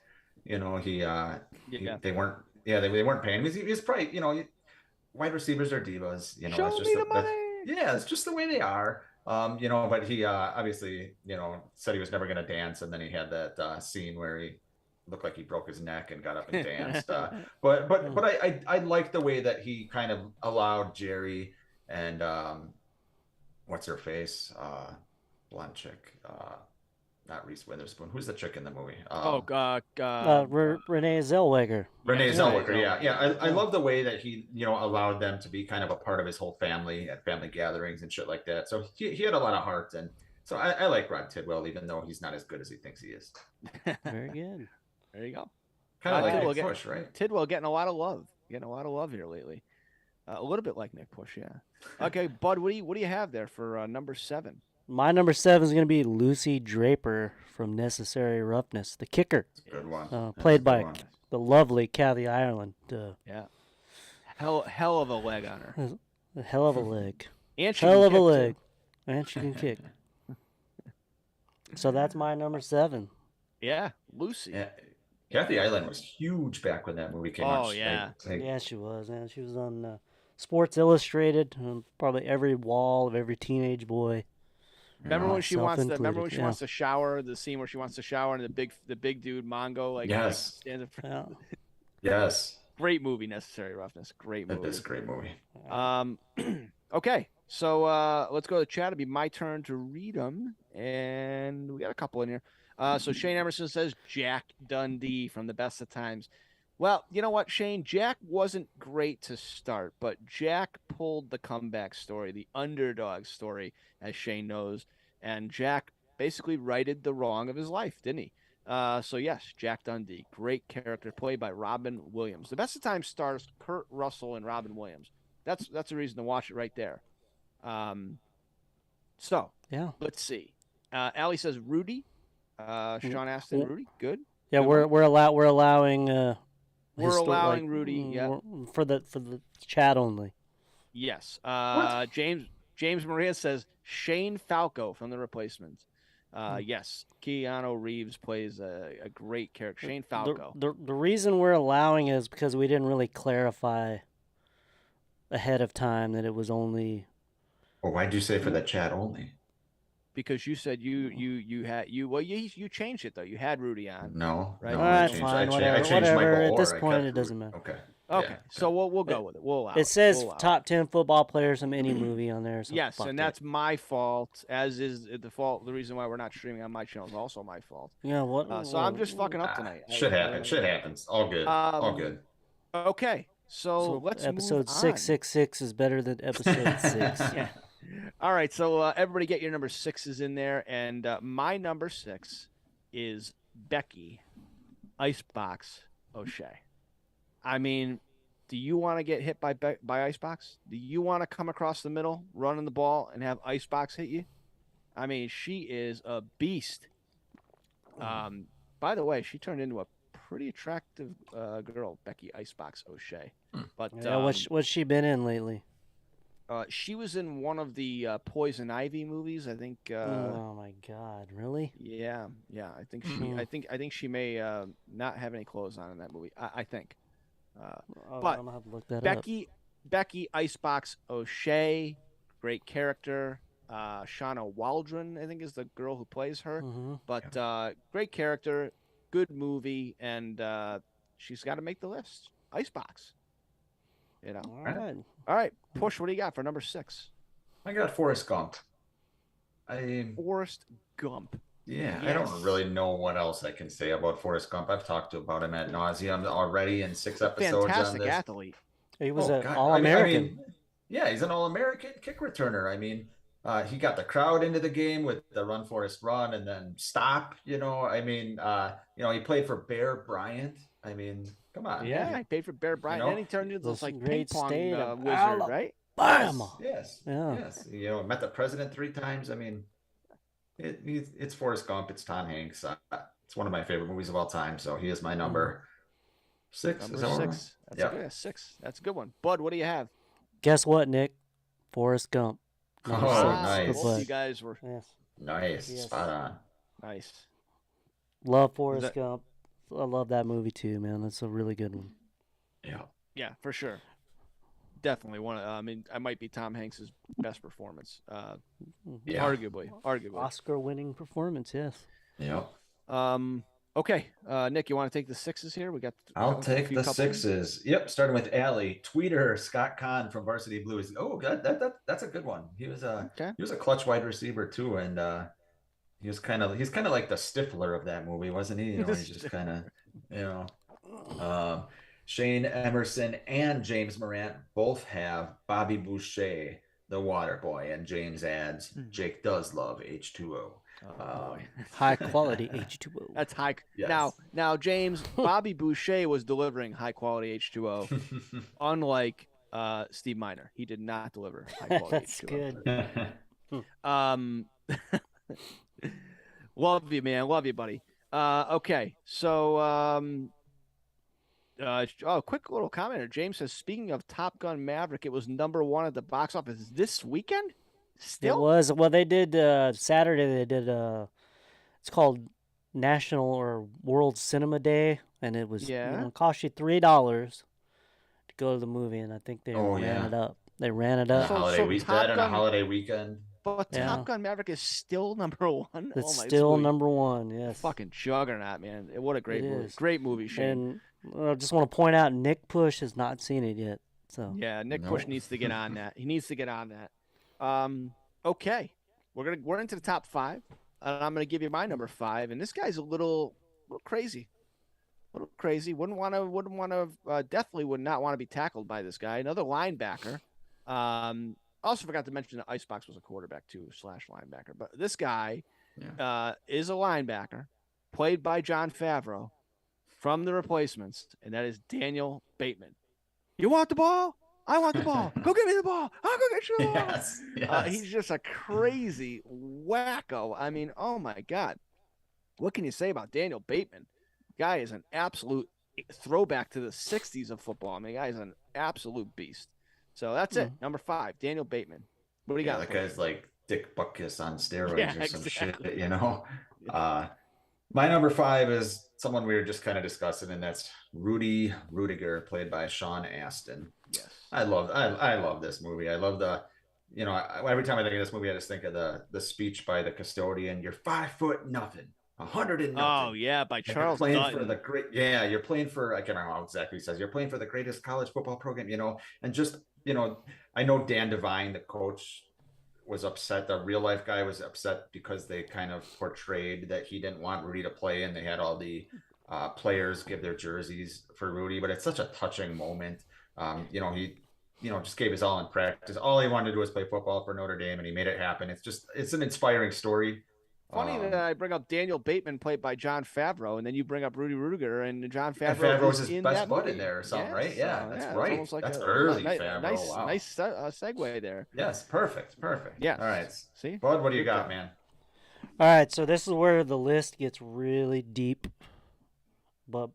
They weren't Yeah, they weren't paying him. He was probably, wide receivers are divas. Show It's just me the money. yeah, it's just the way they are. But he obviously, said he was never going to dance, and then he had that scene where he looked like he broke his neck and got up and danced. But I like the way that he kind of allowed Jerry and what's her face, blonde chick, not Reese Witherspoon. Who's the chick in the movie? Renee Zellweger. Renee Zellweger, yeah. I love the way that he, allowed them to be kind of a part of his whole family at family gatherings and shit like that. So he had a lot of heart, and so I like Rod Tidwell, even though he's not as good as he thinks he is. Very good. There you go. Kind of like Tidwell Nick Pusch, right? Tidwell getting a lot of love. Getting a lot of love here lately. A little bit like Nick Pusch, yeah. Okay, Bud, what do you have there for number 7? My number 7 is going to be Lucy Draper from Necessary Roughness, the kicker. Good one. Played by the lovely Kathy Ireland. Yeah. Hell of a leg on her. A hell of a leg. And she hell can of a kick, leg. too. And she can kick. So that's my number 7. Yeah, Lucy. Yeah. Kathy Ireland was huge back when that movie came out. Oh, yeah. Yeah, she was. Man. She was on Sports Illustrated, on probably every wall of every teenage boy. Remember when she wants to shower? The scene where she wants to shower, and the big dude Mongo yes, stands in front. Yes, great movie, Necessary Roughness. Great movie. That is a great movie. Okay, so let's go to the chat. It'll be my turn to read them, and we got a couple in here. So Shane Emerson says Jack Dundee from The Best of Times. Well, you know what, Shane? Jack wasn't great to start, but Jack pulled the comeback story, the underdog story, as Shane knows, and Jack basically righted the wrong of his life, didn't he? So yes, Jack Dundee, great character, played by Robin Williams. The Best of Times stars Kurt Russell and Robin Williams. That's a reason to watch it right there. So yeah, let's see. Allie says Rudy. Sean Aston, Rudy, good. Yeah, good we're allowing. We're allowing Rudy, yeah, for the chat only. Yes. James Maria says Shane Falco from The Replacements. Yes, Keanu Reeves plays a great character, Shane Falco. The reason we're allowing is because we didn't really clarify ahead of time that it was only. Well, why'd you say for the chat only? Because you said you changed it though. You had Rudy on. No. Right. All right, fine. Whatever. At this point, it doesn't matter. Okay. Okay. Yeah, so we'll go with it. We'll allow it. It says top 10 football players from any movie on there. So yes, and that's my fault. As is the fault. The reason why we're not streaming on my channel is also my fault. Yeah. What? So I'm just fucking up tonight. Shit happens. Shit happens. All good. All good. Okay. So let's episode move 666 is better than episode 6. Yeah. All right, so everybody get your number 6s in there, and my number 6 is Becky Icebox O'Shea. I mean, do you want to get hit by Icebox? Do you want to come across the middle, running the ball, and have Icebox hit you? I mean, she is a beast. By the way, she turned into a pretty attractive girl, Becky Icebox O'Shea. But yeah, what's she been in lately? She was in one of the Poison Ivy movies, I think. Oh my God! Really? Yeah. I think she. I think she may not have any clothes on in that movie. I think. But I'm gonna have to look that Becky Icebox O'Shea, great character. Shauna Waldron, I think, is the girl who plays her. Mm-hmm. But great character, good movie, and she's got to make the list. Icebox. You know. All right. Push. What do you got for number 6? I got Forrest Gump. Forrest Gump. Yeah, yes. I don't really know what else I can say about Forrest Gump. I've talked about him ad nauseum already in 6 episodes. Fantastic on this. athlete. He was an All-American. Yeah, he's an All-American kick returner. I mean, he got the crowd into the game with the run, Forrest, run, and then stop. He played for Bear Bryant. I mean, come on. Yeah, he paid for Bear Bryant. And then he turned into this like ping pong wizard, right? Yes. Met the president 3 times. I mean, it's Forrest Gump. It's Tom Hanks. It's one of my favorite movies of all time. So he is my number 6. Number 6. That's 6. That's a good one. Bud, what do you have? Guess what, Nick? Forrest Gump. Nice. Both you guys were nice. Yes. Spot on. Nice. Love Forrest Gump. I love that movie too, man. That's a really good one. Yeah, for sure. Definitely one. I mean, I might be Tom Hanks's best performance. Arguably. Oscar-winning performance. Yes. Yeah. Okay. Nick, you want to take the sixes here? I'll take the sixes. Yep. Starting with Allie, tweeter Scott Kahn from Varsity Blues. Oh, God, that's a good one. He was a clutch wide receiver too, and he's kind of like the Stifler of that movie, wasn't he? He's just kind of Shane Emerson and James Morant both have Bobby Boucher, the water boy, and James adds Jake does love H2O. High quality H2O. That's high. Yes. Now, James, Bobby Boucher was delivering high quality H2O, unlike Steve Miner. He did not deliver high quality That's H2O. good. Love you, man. Love you, buddy. Okay, so quick little comment. James says, speaking of Top Gun Maverick, it was #1 at the box office this weekend. Still, it was. Well, they did Saturday. They did it's called National or World Cinema Day, and it was cost you $3 to go to the movie, and I think they ran it up. They ran it up. On a holiday weekend. But Top Gun Maverick is still #1. It's still #1. Yes. Fucking juggernaut, man! What a great movie! Great movie, Shane. And I just want to point out, Nick Pusch has not seen it yet. So yeah, Nick Pusch needs to get on that. He needs to get on that. Okay, we're into the top 5, and I'm gonna give you my number 5. And this guy's a little crazy, Wouldn't want to. Definitely would not want to be tackled by this guy. Another linebacker. Also forgot to mention that Icebox was a quarterback too, /linebacker. But this guy is a linebacker, played by Jon Favreau from The Replacements, and that is Daniel Bateman. You want the ball? I want the ball. Go get me the ball. I'll go get you the ball. Yes. He's just a crazy wacko. I mean, oh my God. What can you say about Daniel Bateman? Guy is an absolute throwback to the 60s of football. I mean, the guy is an absolute beast. So that's it. Number 5, Daniel Bateman. What do you got? That guy's like Dick Butkus on steroids or some shit, My number 5 is someone we were just kind of discussing, and that's Rudy Rudiger, played by Sean Astin. Yes. I love this movie. I love every time I think of this movie, I just think of the speech by the custodian. You're 5'0" nothing, 100 and nothing. Oh yeah, by Charles Dutton. You're playing for, I can't remember how exactly he says, you're playing for the greatest college football program, and just, I know Dan Devine, the coach, was upset. The real life guy was upset because they kind of portrayed that he didn't want Rudy to play, and they had all the players give their jerseys for Rudy, but it's such a touching moment. He just gave his all in practice. All he wanted to do was play football for Notre Dame, and he made it happen. It's an inspiring story. Funny that I bring up Daniel Bateman, played by Jon Favreau, and then you bring up Rudy Rudiger, and Jon Favreau was his best bud in there or something, right? Yeah, that's right. Like that's early Favreau. Wow. Nice segue there. Yes, perfect. Yeah. All right. See? Bud, what do you got, man? All right, so this is where the list gets really deep. But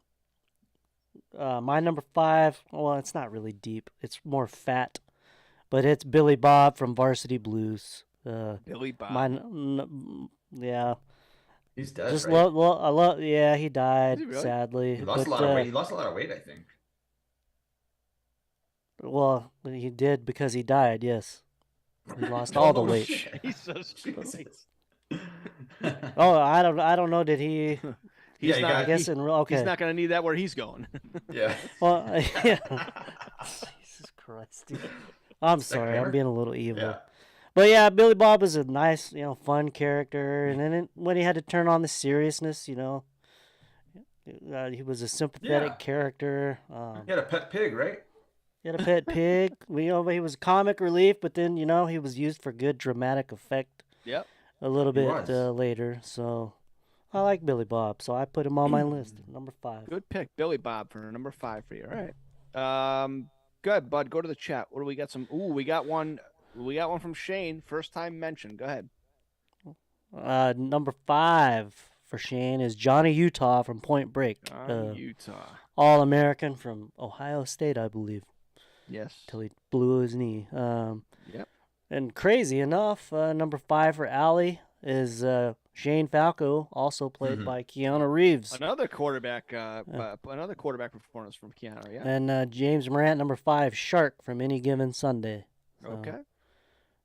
my number 5, well, it's not really deep. It's more fat. But it's Billy Bob from Varsity Blues. Billy Bob. Yeah. He's dead, just right? Yeah, he died, really? Sadly. He lost a lot of weight. He lost a lot of weight, I think. Well, he did because he died, yes. He lost all the weight. Jesus Christ. Oh, I don't know. Did he? He's not. I guess okay. He's not going to need that where he's going. Yeah. Well, yeah. Jesus Christ, dude. I'm sorry. I'm being a little evil. Yeah. But yeah, Billy Bob is a nice, fun character. And then when he had to turn on the seriousness, he was a sympathetic character. He had a pet pig, right? He had a pet pig. He was comic relief, but then, he was used for good dramatic effect. Yep. A little bit later. So I like Billy Bob. So I put him on my list, number 5. Good pick, Billy Bob, for number 5 for you. All right. Good, Bud. Go to the chat. What do we got? We got one. We got one from Shane. First time mentioned. Go ahead. Number 5 for Shane is Johnny Utah from Point Break. Utah. All-American from Ohio State, I believe. Yes. Till he blew his knee. Yep. And crazy enough, number 5 for Allie is Shane Falco, also played by Keanu Reeves. Another quarterback performance from Keanu, yeah. And James Morant, number 5, Shark from Any Given Sunday. So Okay.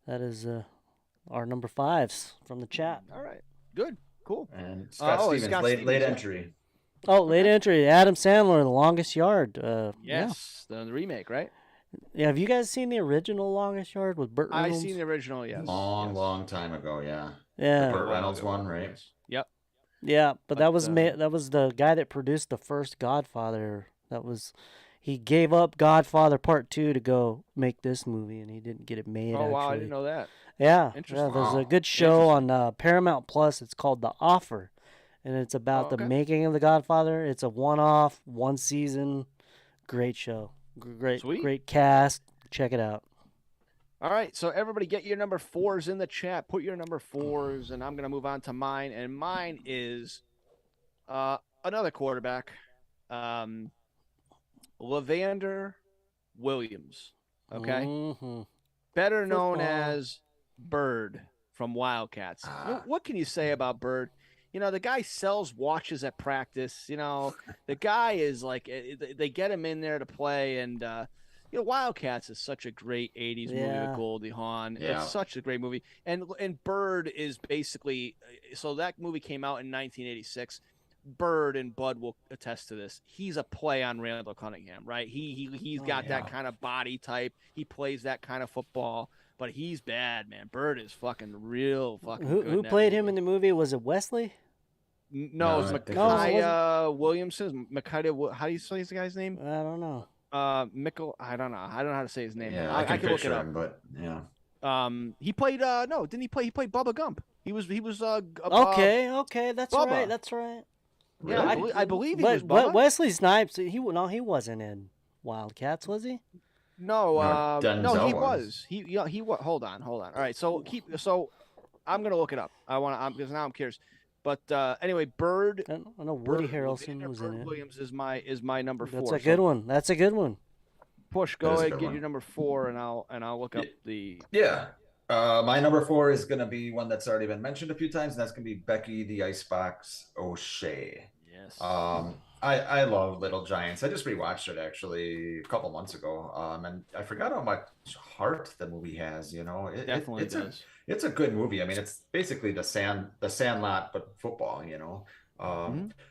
that is our number 5s from the chat. All right. Good. Cool. And Scott Stevens, late entry. Oh, late entry. Adam Sandler, The Longest Yard. Yes, the remake, right? Yeah, have you guys seen the original Longest Yard with Burt Reynolds? I've seen the original, yes. Long time ago, yeah. Yeah. The Burt Reynolds one, right? Yep. Yeah, but that was the guy that produced the first Godfather. He gave up Godfather Part 2 to go make this movie, and he didn't get it made. Oh, wow, actually. I didn't know that. Yeah, Interesting. there's a good show on Paramount Plus. It's called The Offer, and it's about the making of the Godfather. It's a one-off, one season, great show, great cast. Check it out. All right, so everybody get your number 4s in the chat. Put your number 4s, and I'm going to move on to mine. And mine is another quarterback, Levander Williams, okay? Mm-hmm. Better known as Bird from Wildcats. What can you say about Bird? You know, the guy sells watches at practice. You know, the guy is like, they get him in there to play, and you know, Wildcats is such a great 80s movie with Goldie Hawn. Yeah. It's such a great movie. And Bird is basically, so that movie came out in 1986. Bird and Bud will attest to this. He's a play on Randall Cunningham, right? He's got that kind of body type. He plays that kind of football, but he's bad, man. Bird is real fucking good. Who played him in the movie? Was it Wesley? No, it's Micaiah Williamson. Micaiah, how do you say this guy's name? I don't know. Mickle, I don't know how to say his name. Yeah, I can look it up. him, but yeah. He played didn't he play? He played Bubba Gump. He was okay, that's Bubba. right. That's right. Yeah, Really? I believe he was Bubba. Wesley Snipes, he wasn't in Wildcats, was he? No, he was. He was. Hold on. All right, so I'm gonna look it up. Because now I'm curious. But anyway, Bird. I know Woody Harrelson was in it. Williams is my number 4. That's a good one. That's a good one. Push, go ahead, get your number 4, and I'll look up the. Yeah. My number 4 is going to be one that's already been mentioned a few times, and that's going to be Becky the Icebox O'Shea. Yes. I love Little Giants. I just rewatched it actually a couple months ago, and I forgot how much heart the movie has. You know, it definitely does. It's a good movie. I mean, it's basically the Sandlot, but football. You know.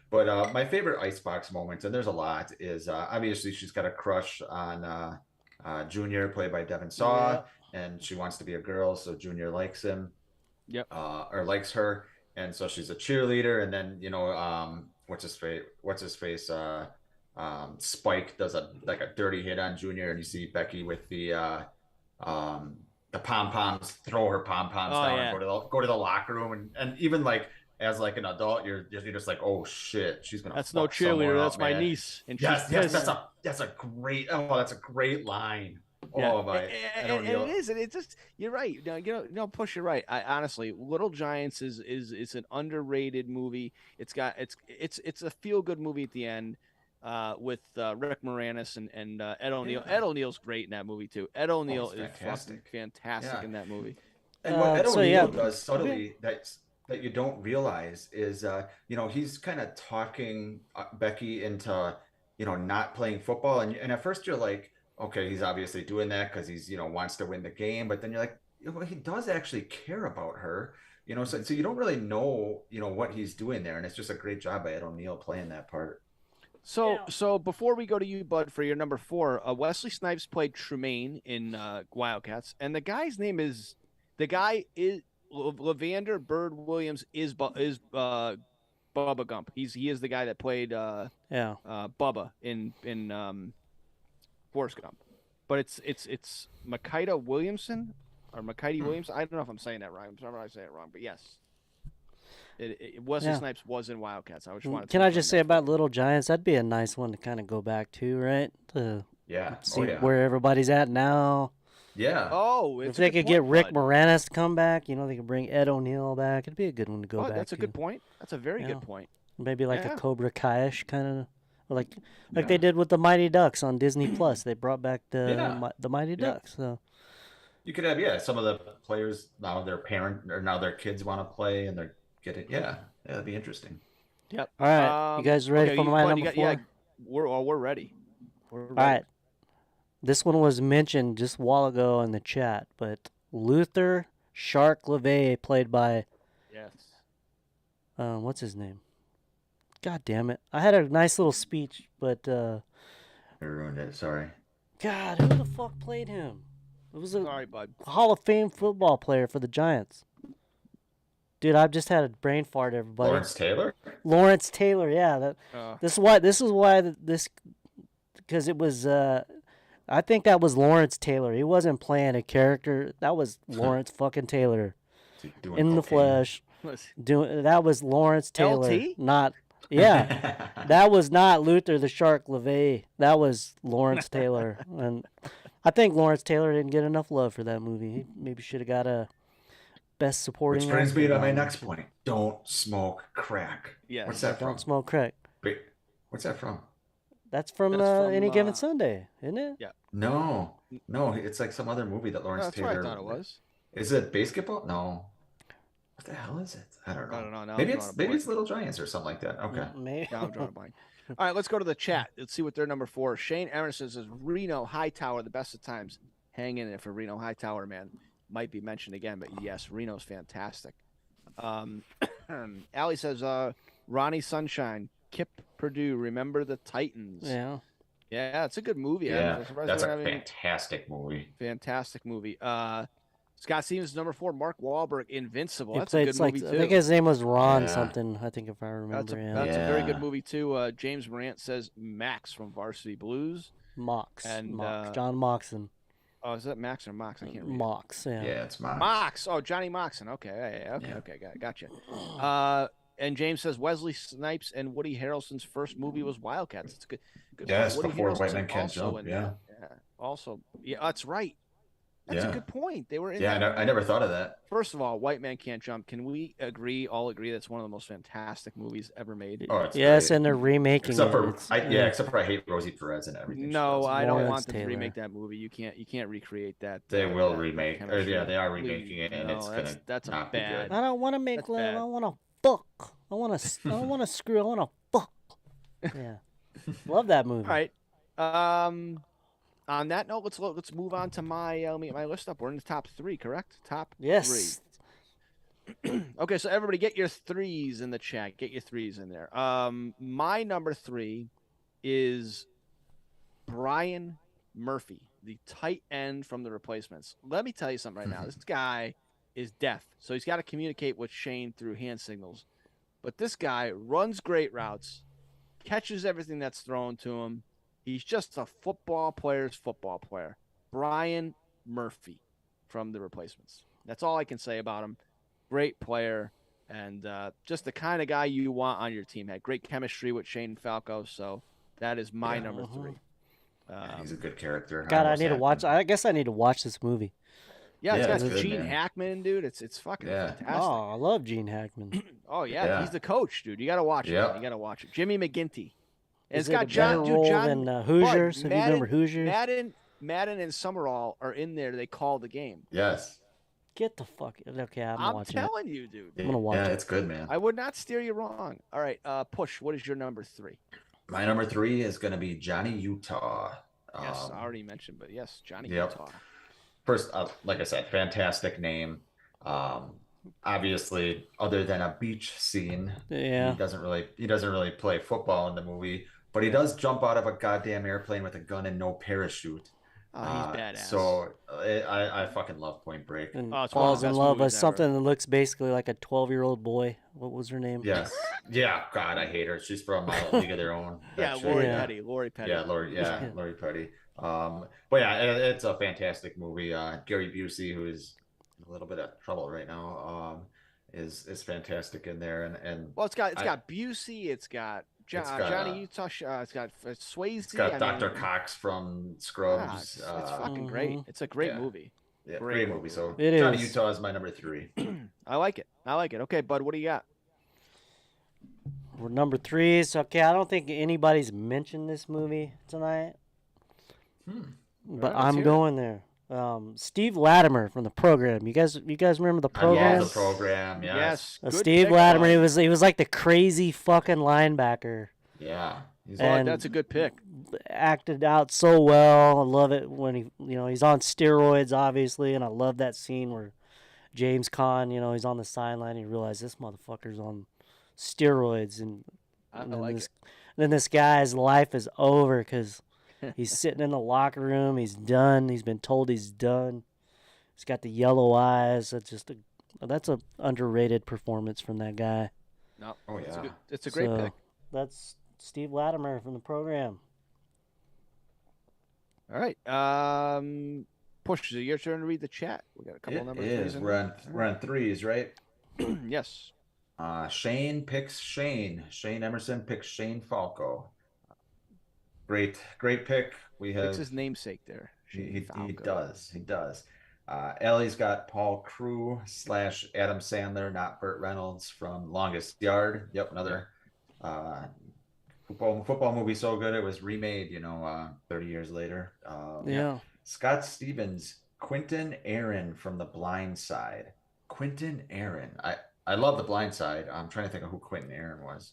But my favorite Icebox moments, and there's a lot, is obviously she's got a crush on Junior, played by Devin Saw. And she wants to be a girl, so Junior likes him. Yep. Or likes her, and so she's a cheerleader. And then what's his face? Spike does a dirty hit on Junior, and you see Becky with the pom poms, throw her pom poms down, and go to the locker room, and even as an adult, you're just like, oh shit, she's gonna. That's no cheerleader. That's my niece. And yes, that's a great line. Yeah. Oh my! And it is, and it's just you're right. Push, you're right. Honestly, Little Giants is an underrated movie. It's a feel good movie at the end, with Rick Moranis and Ed O'Neill. Ed O'Neill's great in that movie too. Ed O'Neill is fantastic in that movie. And what Ed O'Neill does subtly that you don't realize is he's kind of talking Becky into not playing football, and at first you're like, okay, he's obviously doing that because he's wants to win the game, but then you're like, he does actually care about her, so you don't really know what he's doing there, and it's just a great job by Ed O'Neill playing that part. So before we go to you, Bud, for your number 4, Wesley Snipes played Tremaine in Wildcats, and the guy's name is Levander Bird Williams is Bubba Gump. He is the guy that played Bubba in Forrest Gump, but it's Micaiah Williamson or Micaiah Williams. I don't know if I'm saying that right. I'm sorry if I say it wrong, but yes, Wesley Snipes was in Wildcats. Can I just say about Little Giants? That'd be a nice one to kind of go back to, right? To see where everybody's at now. Yeah. Oh, if they could get Rick Moranis to come back, they could bring Ed O'Neill back. It'd be a good one to go back. That's a good point. That's a very good point. Maybe like a Cobra Kai-ish kind of. Like they did with the Mighty Ducks on Disney Plus. They brought back the Mighty Ducks. So you could have some of the players now their kids want to play, and their get it. Yeah, that'd be interesting. Yep. All right, you guys ready for my number 4? Yeah, we're ready. We're ready. All right. This one was mentioned just a while ago in the chat, but Luther Shark LeVay, played by Yes. what's his name? God damn it! I had a nice little speech, but I ruined it. Sorry. God, who the fuck played him? It was a Sorry, bud. Hall of Fame football player for the Giants. Dude, I've just had a brain fart, everybody. Lawrence Taylor, yeah. This is why because it was I think that was Lawrence Taylor. He wasn't playing a character. That was Lawrence fucking Taylor in the flesh. That was Lawrence Taylor, LT? not that was not Luther the Shark LeVay. That was Lawrence Taylor, and I think Lawrence Taylor didn't get enough love for that movie. He maybe should have got a Best Supporting. Which brings me to my next point. Don't smoke crack. Yeah. What's that from? Don't smoke crack. Wait, what's that from? That's from Any Given Sunday, isn't it? Yeah. No, it's like some other movie that Lawrence That's Taylor. what I thought it was. Is it basketball? No. What the hell is it? I don't know. I don't know. Now Maybe it's Little Giants or something like that. Okay. Maybe. Now I'm drawing a blank. All right, let's go to the chat. Let's see what their number 4. Shane Emerson says Reno Hightower, the best of times. Hang in there for Reno Hightower, man. Might be mentioned again, but yes, Reno's fantastic. Allie says Ronnie Sunshine, Kip Purdue, Remember the Titans. Yeah, it's a good movie. Yeah, that's a fantastic movie. Fantastic movie. Scott Stevens, number 4, Mark Wahlberg, Invincible. That's a good movie, too. I think his name was Ron something, I think, if I remember. That's a very good movie, too. James Morant says Max from Varsity Blues. John Moxon. Oh, is that Max or Mox? I can't remember. Mox, yeah. Yeah, it's Mox. Mox. Oh, Johnny Moxon. Okay. Okay. Gotcha. And James says Wesley Snipes and Woody Harrelson's first movie was Wildcats. It's good. Yes, before White Men Can't Jump. Yeah. Also, that's right. That's a good point. They were in. Yeah, I never thought of that. First of all, White Man Can't Jump. Can we all agree that's one of the most fantastic movies ever made? Oh, it's yes, great. And they're remaking except it. Except for I hate Rosie Perez and everything. No, I don't want them Taylor. to remake that movie. You can't recreate that. They will remake. Or, they are remaking it, and that's not bad. I don't want to make love. I want to fuck. I want to screw. I want to fuck. Yeah, love that movie. All right. On that note, let's move on to my let me get my list up. We're in the top 3, correct? Top 3. Okay, so everybody get your 3s in the chat. Get your 3s in there. My number 3 is Brian Murphy, the tight end from The Replacements. Let me tell you something right now. This guy is deaf, so he's got to communicate with Shane through hand signals. But this guy runs great routes, catches everything that's thrown to him. He's just a football player's football player. Brian Murphy from The Replacements. That's all I can say about him. Great player and just the kind of guy you want on your team. Had great chemistry with Shane Falco, so that is my number 3. He's a good character. God, I need to watch. I guess I need to watch this movie. Yeah, it's got Gene Hackman, dude. It's fucking fantastic. Oh, I love Gene Hackman. Oh yeah, he's the coach, dude. You got to watch it. You got to watch it. Jimmy McGinty. It's got John than Hoosiers. Have you remember Hoosiers? Madden and Summerall are in there. They call the game. Yes. Get the fuck. Okay, I'm watching. I'm telling you, dude. I'm gonna watch it. Yeah, it's good, man. I would not steer you wrong. All right, Push. What is your number 3? My number 3 is going to be Johnny Utah. Yes, I already mentioned, but yes, Johnny Utah. First, like I said, fantastic name. Obviously, other than a beach scene, he doesn't really play football in the movie, but he does jump out of a goddamn airplane with a gun and no parachute. Oh, he's badass. So I fucking love Point Break. And falls in love with something that looks basically like a 12-year-old boy. What was her name? Yes. Yeah. God, I hate her. She's from League of Their Own. Lori Petty. Yeah, Lori Petty. But yeah, it's a fantastic movie. Gary Busey, who is in a little bit of trouble right now, is fantastic in there. And well, it's got Busey. It's got Johnny Utah. It's got Swayze. It's got Dr. Cox from Scrubs. It's fucking great. It's a great movie. Yeah, great movie. So Johnny Utah is my number 3. I like it. Okay, Bud, what do you got? We're number 3s. Okay, I don't think anybody's mentioned this movie tonight. But I'm going there. Steve Latimer from the program. You guys remember the program? I love the program. Yes. Good Steve pick, Latimer. Alex. He was like the crazy fucking linebacker. Yeah. And that's a good pick. Acted out so well. I love it when he's on steroids, obviously, and I love that scene where James Caan, he's on the sideline and he realizes this motherfucker's on steroids, and then this guy's life is over because he's sitting in the locker room. He's done. He's been told he's done. He's got the yellow eyes. That's a underrated performance from that guy. No, oh yeah, it's a great pick. That's Steve Latimer from the program. All right, Push. Is it your turn to read the chat? We got a couple of numbers. It is. We're on threes, right? Yes. Shane picks Shane. Shane Emerson picks Shane Falco. Great pick. We have Picks his namesake there. He does. Ellie's got Paul Crew / Adam Sandler, not Burt Reynolds from Longest Yard. Yep, another football movie so good it was remade. 30 years later. Yeah. Scott Stevens, Quentin Aaron from The Blind Side. Quentin Aaron. I love The Blind Side. I'm trying to think of who Quentin Aaron was.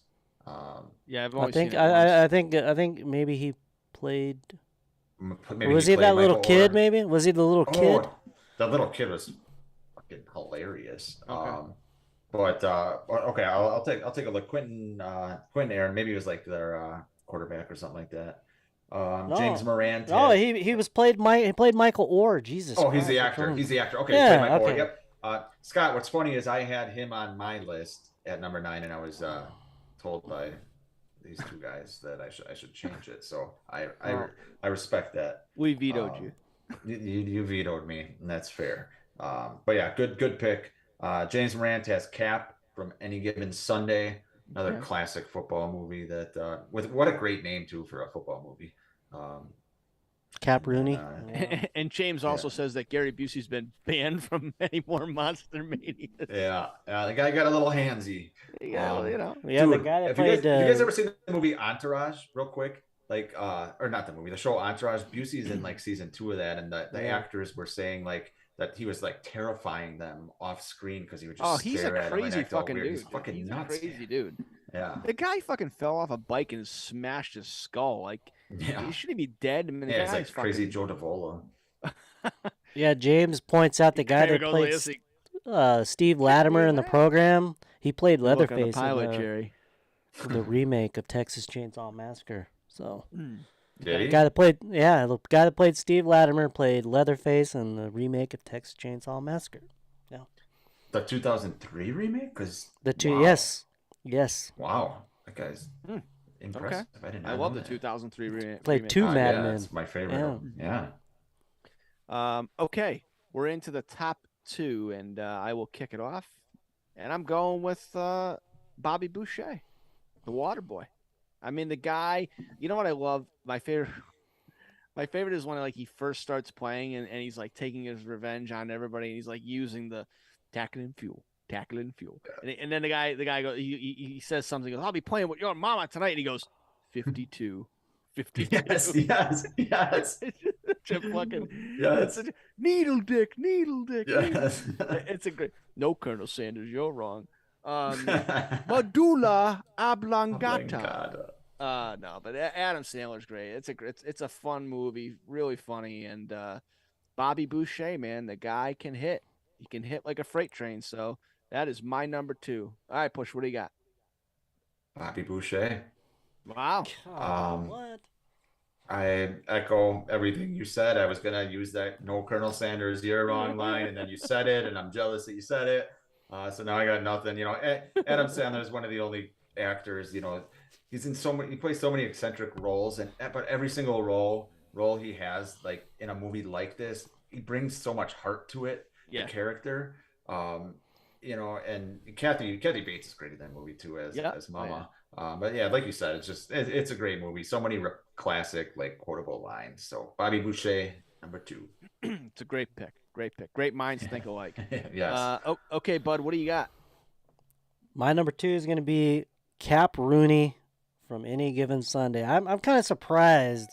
Yeah, I've always seen it I think maybe he played. Maybe was he that little Michael kid? Orr. Maybe was he the little kid? That little kid was fucking hilarious. Okay. Okay, I'll take a look. Quentin Aaron. Maybe he was like their quarterback or something like that. No. James Moran. Oh, he played Michael Orr. Jesus. Oh, Christ, he's the actor. He's the actor. Okay. Yeah. Michael Okay. Orr. Yep. Scott, what's funny is I had him on my list at number 9, and I was told by these two guys that I should change it. So I respect that. We vetoed you. You vetoed me, and that's fair. But yeah, good pick. James Morant has Cap from Any Given Sunday, another classic football movie that with what a great name too for a football movie. Cap Rooney. And James also says that Gary Busey's been banned from many more Monster Manias. Yeah, the guy got a little handsy. Yeah, Dude, the guy that have played. you guys ever seen the movie Entourage? Real quick, or not the movie, the show Entourage. Busey's in like season 2 of that, and the actors were saying like that he was like terrifying them off screen because he would just stare at them. He's a crazy fucking dude. He's fucking nuts. A crazy dude. Yeah. The guy fucking fell off a bike and smashed his skull. Like, he shouldn't be dead. I mean, the it's guy's like crazy Joe Davola. Yeah, James points out the guy that played Steve Latimer in the program. He played Leatherface in the remake of Texas Chainsaw Massacre. So, Did he? the guy that played Steve Latimer played Leatherface in the remake of Texas Chainsaw Massacre. Yeah. The 2003 remake? Yes. Wow, that guy's impressive. Okay. I love the 2003 remake. Played two Madmen. That's my favorite. Yeah. Okay, we're into the top 2, and I will kick it off. And I'm going with Bobby Boucher, the Water Boy. I mean, the guy. You know what I love? My favorite is when he first starts playing and he's like taking his revenge on everybody, and he's like using the tackling fuel. And then the guy goes, he says something. He goes, I'll be playing with your mama tonight. And he goes, 52. Yes. Such a fucking needle dick. Yes. It's a great. No, Colonel Sanders, you're wrong. Medulla oblongata. No, but Adam Sandler's great. It's a fun movie, really funny, and Bobby Boucher, man, the guy can hit. He can hit like a freight train. So that is my number 2. All right, Push. What do you got? Bobby Boucher. Wow. What? I echo everything you said. I was gonna use that "No, Colonel Sanders, you're wrong" line, and then you said it, and I'm jealous that you said it. So now I got nothing. Adam Sandler is one of the only actors. He's in he plays so many eccentric roles, but every single role he has, like in a movie like this, he brings so much heart to it. The character. And Kathy Bates is great in that movie too as Mama. But yeah, like you said, it's a great movie. So many classic quotable lines. So Bobby Boucher, number 2. It's a great pick. Great minds think alike. Yes. Okay, Bud, what do you got? My number 2 is going to be Cap Rooney from Any Given Sunday. I'm kind of surprised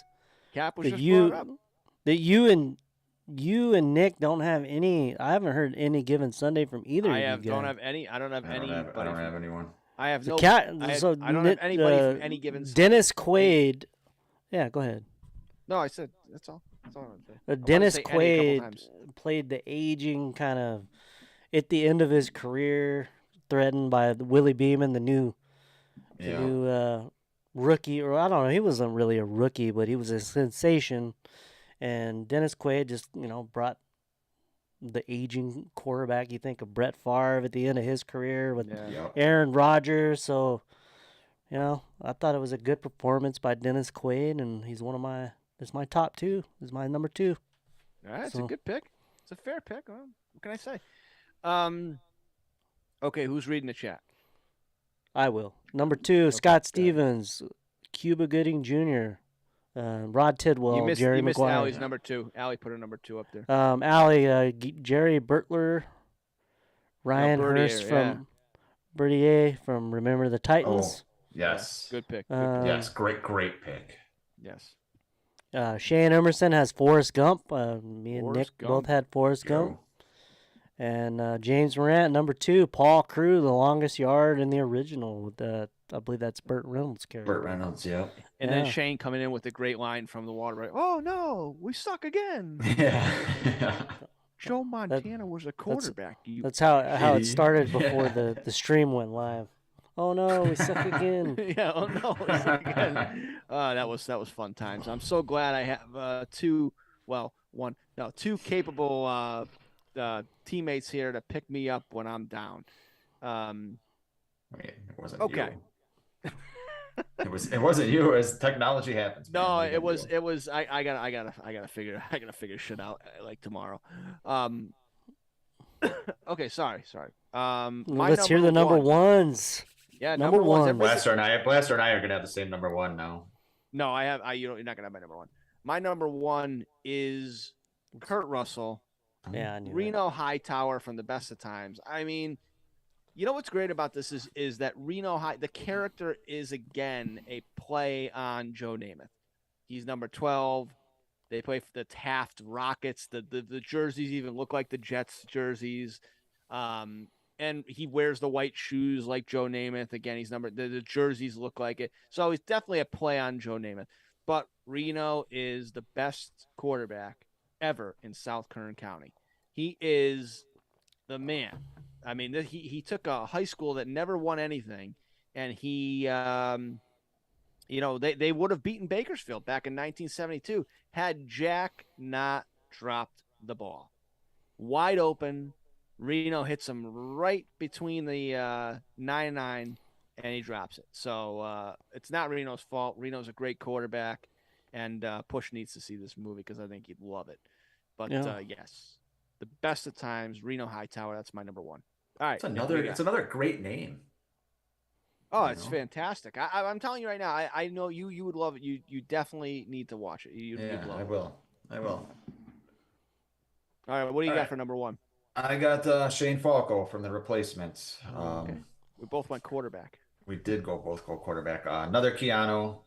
Cap was that just brought up. you and you and Nick don't have any. I haven't heard any given Sunday from either of you guys. Don't have any. I don't have any. I don't have anyone. I have So no. I don't have anybody from any given. Dennis Quaid. Yeah, go ahead. No, I said that's all. That's all I'm saying. Dennis Quaid played the aging kind of at the end of his career, threatened by Willie Beeman, the new rookie, or I don't know. He wasn't really a rookie, but he was a sensation. And Dennis Quaid just brought the aging quarterback. You think of Brett Favre at the end of his career with Aaron Rodgers. So, I thought it was a good performance by Dennis Quaid, and he's it's my top two. He's my number 2. All right, it's a good pick. It's a fair pick. Well, what can I say? Okay, who's reading the chat? I will. Number 2, Scott Stevens, Cuba Gooding Jr., Rod Tidwell, Jerry you missed Maguire. Allie's number 2. Allie put her number 2 up there. Allie, Jerry Bertler, Ryan Hurst from Bertier from Remember the Titans. Oh, yes. Good pick. Yes, great pick. Yes. Shane Emerson has Forrest Gump. Me and Nick both had Forrest Gump. And James Morant, number 2, Paul Crew, the longest yard in the original. With I believe that's Burt Reynolds' character. Burt Reynolds, yeah. And then Shane coming in with a great line from the water. Right? Oh no, we suck again. Yeah. Joe Montana was a quarterback. That's how it started before the stream went live. Oh no, we suck again. Yeah. Oh no, we suck again. That was fun times. I'm so glad I have two capable teammates here to pick me up when I'm down. Wait, it wasn't okay. You. It wasn't you. As technology happens. No, man. it was. I gotta figure shit out like tomorrow. Okay, sorry. Let's hear the number ones. Yeah, number one. Blaster and I are gonna have the same number 1 now. No, you're not gonna have my number 1. My number 1 is Kurt Russell. Yeah, I knew Reno Hightower from The Best of Times. I mean, you know what's great about this is that the character is again a play on Joe Namath. He's number 12. They play for the Taft Rockets. The jerseys even look like the Jets jerseys. And he wears the white shoes like Joe Namath. Again, he's the jerseys look like it. So he's definitely a play on Joe Namath. But Reno is the best quarterback ever in South Kern County. He is the man. I mean, he took a high school that never won anything, and he, they would have beaten Bakersfield back in 1972 had Jack not dropped the ball. Wide open, Reno hits him right between the 9-9, and he drops it. So it's not Reno's fault. Reno's a great quarterback, and Pusch needs to see this movie because I think he'd love it. But yes, the Best of Times, Reno Hightower. That's my number 1. All right, it's another great name. Oh, it's fantastic. I'm telling you right now. I know you would love it. You definitely need to watch it. You'd love it. I will. All right, what do you got for number 1? I got Shane Falco from The Replacements. Okay. We both went quarterback. We did both go quarterback. Another Keanu.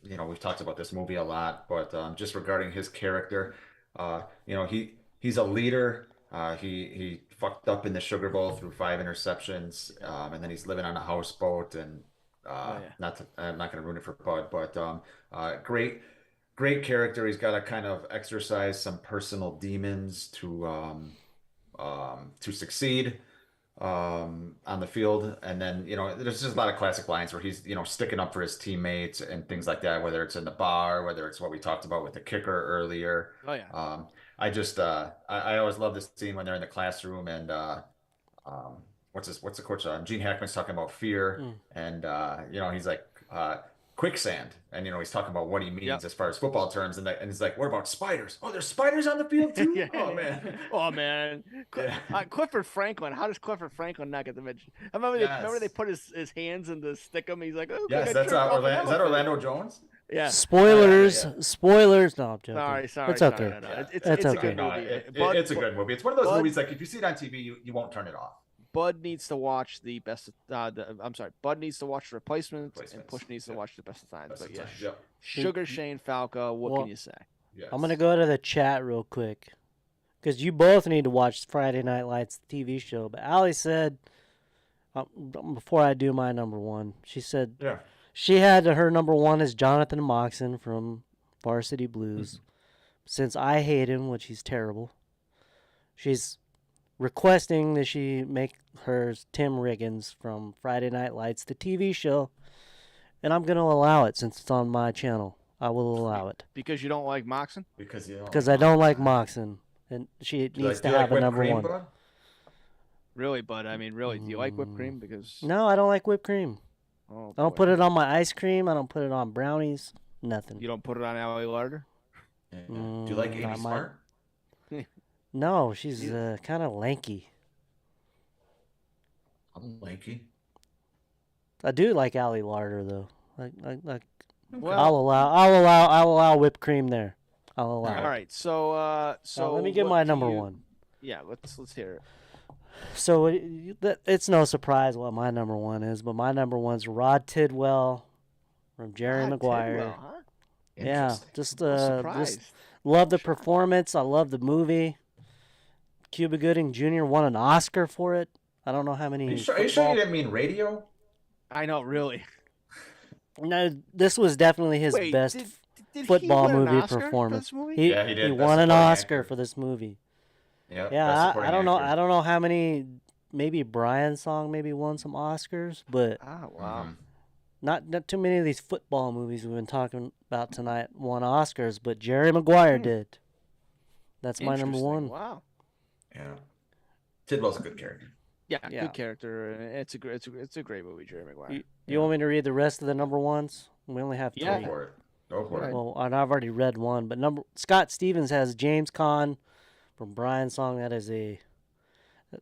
We've talked about this movie a lot, but just regarding his character, he's a leader. He fucked up in the Sugar Bowl through 5 interceptions, and then he's living on a houseboat. And I'm not going to ruin it for Bud, but great character. He's got to kind of exercise some personal demons to succeed on the field. And then there's just a lot of classic lines where he's sticking up for his teammates and things like that, whether it's in the bar, whether it's what we talked about with the kicker earlier. I always love this scene when they're in the classroom and what's the coach, Gene Hackman's talking about fear, and he's like quicksand, and he's talking about what he means as far as football terms, and he's like, what about spiders? Oh, there's spiders on the field too. Oh man. Clifford Franklin. How does Clifford Franklin not get the mention? I remember they put his hands in to stick him. He's like, oh, yes, that's is that Orlando Jones? Yeah. Spoilers. No, I'm joking. Sorry. It's okay. No. It's a good movie. It's a good movie. It's one of those movies like if you see it on TV, you won't turn it off. Bud needs to watch Bud needs to watch The Replacements, and Pusch needs to watch The Best of Times. But yeah, Sugar Shane Falco. What can you say? Yes. I'm gonna go to the chat real quick, because you both need to watch Friday Night Lights, the TV show. But Allie said, before I do my number one, she said she had her number one is Jonathan Moxon from Varsity Blues. Since I hate him, which he's terrible, she's requesting that she make hers Tim Riggins from Friday Night Lights, the TV show. And I'm going to allow it since it's on my channel. I will allow it. Because you don't like Moxon? Because I don't like Moxon. And she needs to have a number one. Bud? Really, bud? I mean, really, do you like whipped cream? Because No, I don't like whipped cream. Oh, I don't put it on my ice cream. I don't put it on brownies. Nothing. You don't put it on Allie Larder? Yeah. Do you like Amy Smart? No, she's kind of lanky. I'm lanky. I do like Allie Larder though. Like Well, I'll allow whipped cream there. I'll allow. all right. So Now, let me get my number one. Yeah, let's hear it. So it's no surprise what my number one is, but my number one's Rod Tidwell from Jerry Maguire. Tidwell, huh? Yeah, just Surprised. love the performance. I love the movie. Cuba Gooding Jr. won an Oscar for it. I don't know how many. Are you sure you didn't mean radio? I know, really. No, this was definitely his Wait, best did football he win an movie Oscar for performance. this movie? He Yeah, he did. He Best won an supporting Oscar actor. for this movie. Yeah. Yeah, I don't know. I don't know how many. Maybe Brian's song maybe won some Oscars, but Oh, wow. not too many of these football movies we've been talking about tonight won Oscars. But Jerry Maguire did. That's my number Interesting. one. Wow. Yeah. Tidwell's a good character. Yeah, Yeah. good character. And it's a great movie, Jerry Maguire. You want me to read the rest of the number ones? We only have Yeah. three. Go for it. Go for it. Well, and I've already read one, but Scott Stevens has James Caan from Brian's song.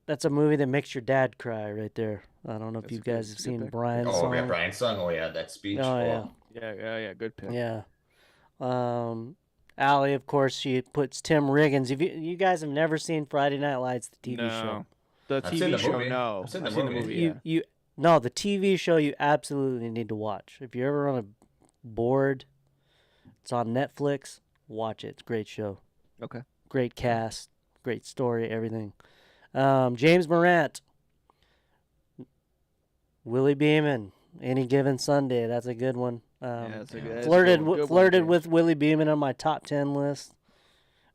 That's a movie that makes your dad cry right there. I don't know if That's you a good- guys have good seen pick. Brian's Oh, song. yeah, Brian's song. Oh, yeah, that speech. Oh, yeah. Yeah, good pick. Yeah. Allie, of course, she puts Tim Riggins. If you guys have never seen Friday Night Lights, the TV show. The I've TV seen the show, movie. no. I've seen the I've seen the movie. movie, No, the TV show you absolutely need to watch. If you're ever on a board, it's on Netflix. Watch it. It's a great show. Okay. Great cast, great story, everything. James Morant, Willie Beeman, Any Given Sunday. That's a good one. that's a good Flirted one, flirted James. with Willie Beeman on my top 10 list.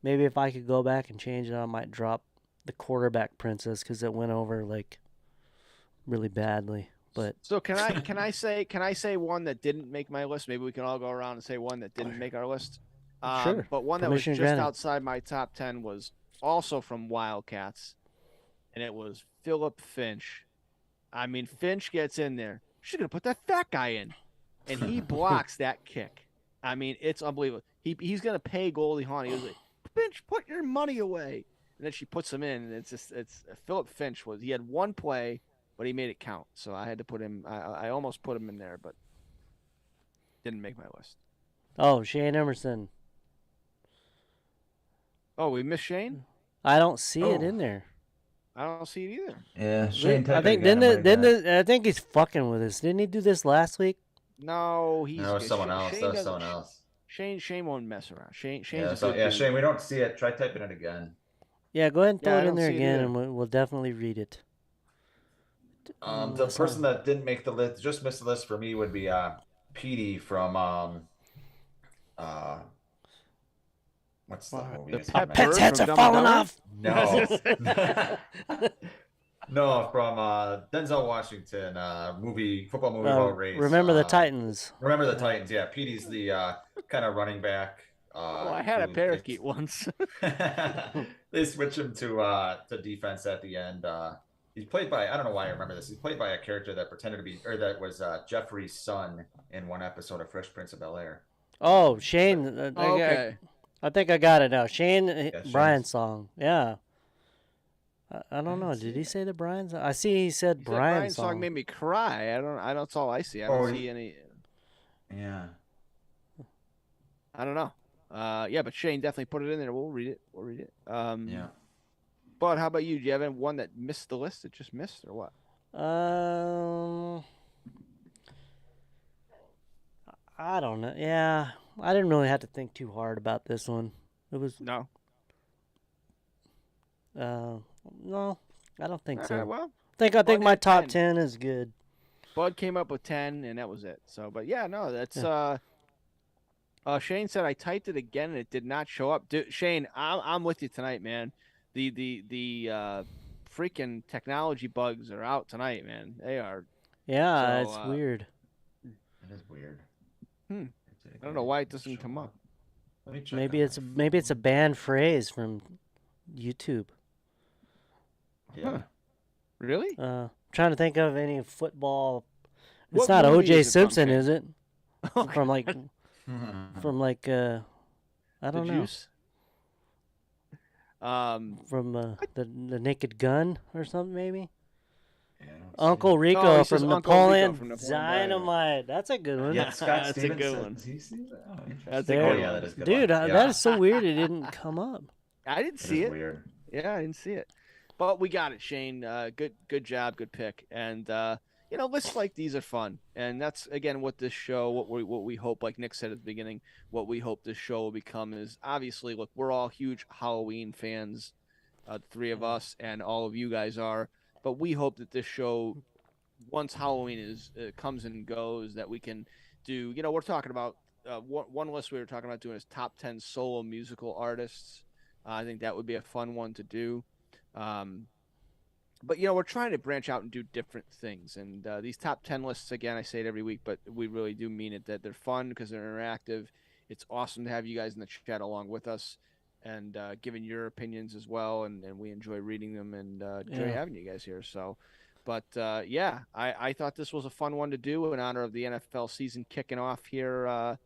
Maybe if I could go back and change it, I might drop the Quarterback Princess because it went over like really badly. But So can I say one that didn't make my list? Maybe we can all go around and say one that didn't make our list. Sure. But one that was Permission just granted. outside my top 10 was also from Wildcats, and it was Philip Finch. I mean, Finch gets in there. She's gonna put that fat guy in, and he blocks that kick. I mean, it's unbelievable. He's gonna pay Goldie Hawn. He was like, Finch, put your money away, and then she puts him in, and it's Philip Finch he had one play, but he made it count. So I had to put him. I almost put him in there, but didn't make my list. oh, Shane Emerson. Oh, we missed Shane. I don't see it Oh. in there. I don't see it either. Yeah, I think I think he's fucking with us. Didn't he do this last week? No, he's No, someone else. Shane That was doesn't- someone else. Shane won't mess around. Shane's Yeah, a good dude. Shane, we don't see it. Try typing it again. Yeah, go ahead and throw Yeah, I it in don't there see it again, either. and we'll definitely read it. The person that didn't make the list, just missed the list for me, would be Petey from what's the movie? the It's pet not bird Pets' from heads are Dumb and falling Dumber? off. No. No, from Denzel Washington, football movie about race. Remember the Titans. Remember the Titans, yeah. Petey's the kind of running back. Oh, I had a who parakeet once. they switch him to defense at the end. He's played by, I don't know why I remember this. He's played by a character that pretended to be, or that was Jeffrey's son in one episode of Fresh Prince of Bel-Air. Oh, Shane. Okay. I think I got it now. Shane, Shane's- Brian's song. Yeah. I don't know. Did he say the Brian's? I see he said He said Brian's Brian's song made me cry. I don't. That's all I see. I don't see any. Yeah. I don't know. Yeah, but Shane definitely put it in there. We'll read it. Yeah. But how about you? Do you have one that missed the list? That just missed, or what? I don't know. Yeah. I didn't really have to think too hard about this one. It was No. no, I don't think so. Well, I think Bud my had top 10. 10 is good. Bud came up with 10, and that was it. So, but yeah, no, that's Shane said I typed it again and it did not show up. Dude, Shane, I'm with you tonight, man. The freaking technology bugs are out tonight, man. They are. Yeah, So, it's weird. It is weird. I don't know why it doesn't come up. Let me check Maybe on it's my maybe it's a phone. banned phrase from YouTube. Yeah. Huh. Really? Trying to think of any football. It's What not movie O.J. is it from, Simpson, Shane? is it? Okay. From like I The don't know. Juice? From the Naked Gun or something maybe. Yeah, I don't see Uncle it. Rico Oh, he says from Uncle Rico Napoleon from Napoleon Dynamite. Dynamite. That's a good one. Yeah, Scott That's a Stevens good said- one. Does he see that? Oh, interesting. That's a There- good yeah, one. that is a good Dude, one. that is so weird it didn't come up. I didn't It see is it. weird. Yeah, I didn't see it. But we got it, Shane. Good job, good pick. And lists like these are fun. And that's again what this show, what we hope, like Nick said at the beginning, what we hope this show will become is obviously, look, we're all huge Halloween fans, the three of us, and all of you guys are. But we hope that this show, once Halloween comes and goes, that we can do. We're talking about one list we were talking about doing is top 10 solo musical artists. I think that would be a fun one to do. But we're trying to branch out and do different things. And these top 10 lists, again, I say it every week, but we really do mean it, that they're fun because they're interactive. It's awesome to have you guys in the chat along with us and giving your opinions as well. And we enjoy reading them and enjoy having you guys here. So, but I thought this was a fun one to do in honor of the NFL season kicking off here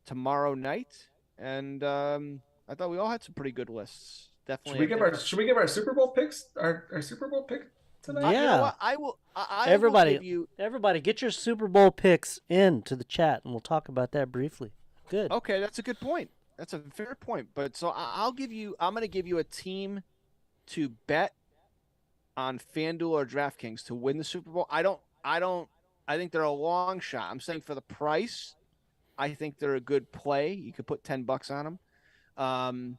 tomorrow night. And I thought we all had some pretty good lists. Definitely. Should we give our Super Bowl picks? Our Super Bowl pick tonight? Yeah. You know what? I will Everybody, give you. everybody, get your Super Bowl picks into the chat, and we'll talk about that briefly. Good. Okay, that's a good point. That's a fair point. But so I'm going to give you a team to bet on FanDuel or DraftKings to win the Super Bowl. I think they're a long shot. I'm saying for the price, I think they're a good play. You could put $10 on them.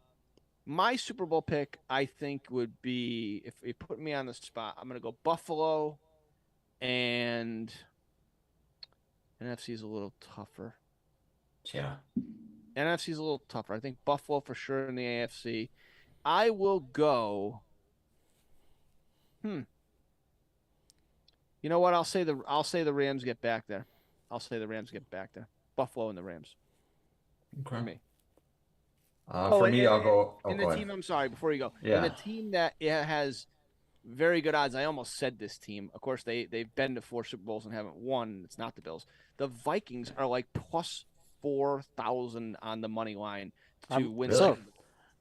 My Super Bowl pick, I think, would be, if you put me on the spot, I'm going to go Buffalo, and NFC is a little tougher. Yeah. NFC is a little tougher. I think Buffalo for sure in the AFC. I will go. You know what? I'll say the Rams get back there. Buffalo and the Rams. Okay. For me. For me, I'll go. In the team, I'm sorry, before you go. Yeah. In the team that has very good odds. I almost said this team. Of course, they've been to 4 Super Bowls and haven't won. It's not the Bills. The Vikings are like plus 4,000 on the money line to win. So,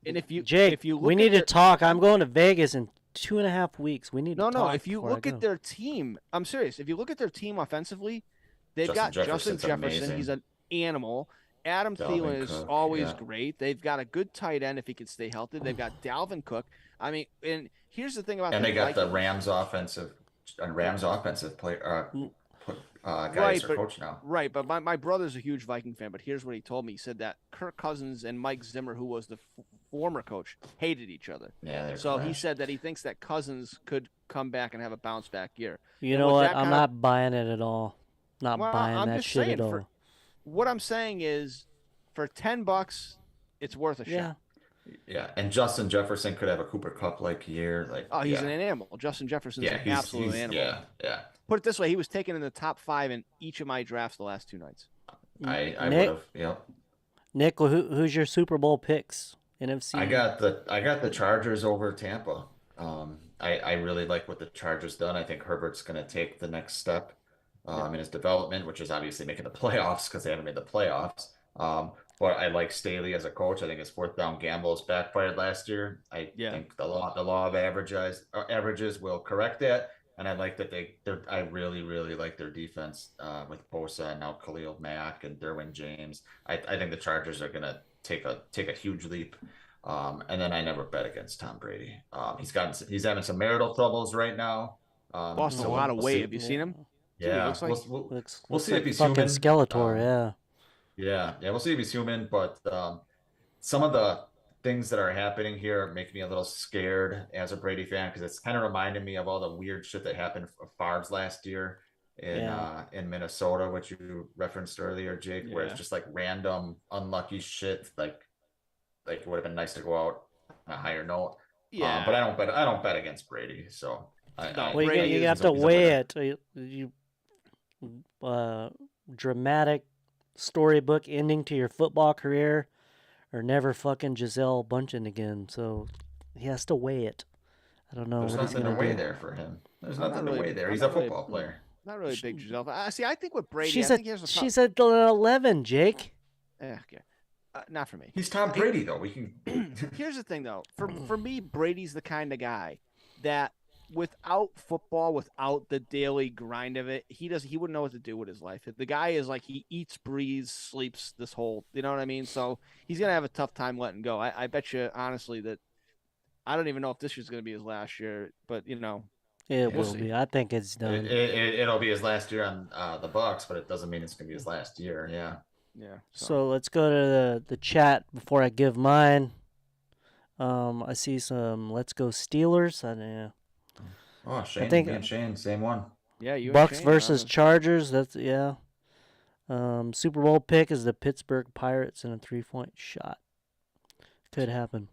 and if you look we at need to their, talk. I'm going to Vegas in 2.5 weeks. We need to talk. No. If you before I look at go. their team, I'm serious. If you look at their team offensively, they've got Justin Jefferson's Jefferson. amazing. He's an animal. Adam Dalvin Thielen is Cook, always yeah. great. They've got a good tight end if he can stay healthy. They've got Dalvin Cook. I mean, and here's the thing about And they got the Vikings. Rams offensive play guy Right, as their coach now. Right, but my brother's a huge Viking fan, but here's what he told me. He said that Kirk Cousins and Mike Zimmer, who was the former coach, hated each other. Yeah, they're So he crushed. said that he thinks that Cousins could come back and have a bounce back year. You And know with what? that I'm kind of- not buying it at all. Not Well, buying I'm that just shit saying, at all. What I'm saying is, for $10, it's worth a Yeah. shot. Yeah, and Justin Jefferson could have a Cooper Cup like year. Like, Oh, he's yeah. an animal. Justin Jefferson's Yeah, an he's absolute animal. Yeah. Put it this way, he was taken in the top 5 in each of my drafts the last 2 nights. I would Nick? have. Yep. Nick, who's your Super Bowl picks? NFC. I got the Chargers over Tampa. I really like what the Chargers done. I think Herbert's going to take the next step in his development, which is obviously making the playoffs because they haven't made the playoffs. But I like Staley as a coach. I think his 4th down gambles backfired last year. I think the law of averages will correct that. And I like that I really, really like their defense with Bosa and now Khalil Mack and Derwin James. I think the Chargers are gonna take a huge leap. And then I never bet against Tom Brady. He's having some marital troubles right now. Lost so a lot of we'll weight. see. Have you seen him? Yeah, looks like- we'll Looks see like if he's fucking human. Skeletor, yeah. Yeah, we'll see if he's human, but some of the things that are happening here make me a little scared as a Brady fan because it's kind of reminding me of all the weird shit that happened for Favre's last year in Minnesota, which you referenced earlier, Jake, where it's just like random unlucky shit. Like it would have been nice to go out on a higher note. Yeah, but I don't bet against Brady, so you have to weigh it. Dramatic storybook ending to your football career, or never fucking Gisele Bundchen again. So he has to weigh it. I don't know. There's what he's nothing to gonna weigh do. there for him. There's nothing to weigh there. He's a football player. Not really big Giselle. See, I think with Brady, She's I think here's the problem. she's at 11, Jake. Okay. Not for me. He's Tom Brady, though. We can. Here's the thing, though. For me, Brady's the kind of guy that without football, without the daily grind of it, he wouldn't know what to do with his life. The guy is like he eats, breathes, sleeps this whole. You know what I mean? So he's gonna have a tough time letting go. I bet you honestly that I don't even know if this year's gonna be his last year, but it will be. I think it's done. It'll be his last year on the Bucks, but it doesn't mean it's gonna be his last year. Yeah. Yeah. So let's go to the chat before I give mine. I see some Let's Go Steelers. Oh, Shane, I think me and Shane, same one. Yeah, you Bucks versus Chargers. That's Super Bowl pick is the Pittsburgh Pirates in a 3-point shot. Could happen.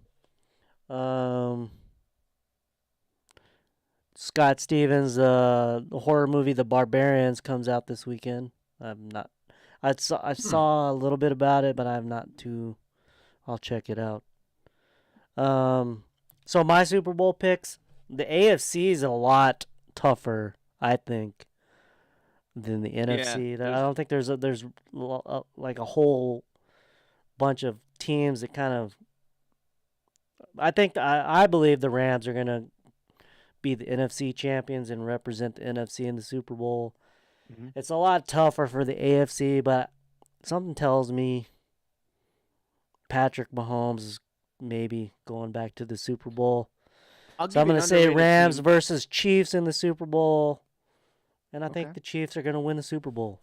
Scott Stevens, the horror movie The Barbarians comes out this weekend. I saw a little bit about it, but I'm not too. I'll check it out. So my Super Bowl picks, the AFC is a lot tougher, I think, than the NFC. I don't think there's like a whole bunch of teams that kind of. I believe the Rams are gonna be the NFC champions and represent the NFC in the Super Bowl. Mm-hmm. It's a lot tougher for the AFC, but something tells me Patrick Mahomes is maybe going back to the Super Bowl. So I'm going to say Rams versus Chiefs in the Super Bowl, and I think the Chiefs are going to win the Super Bowl.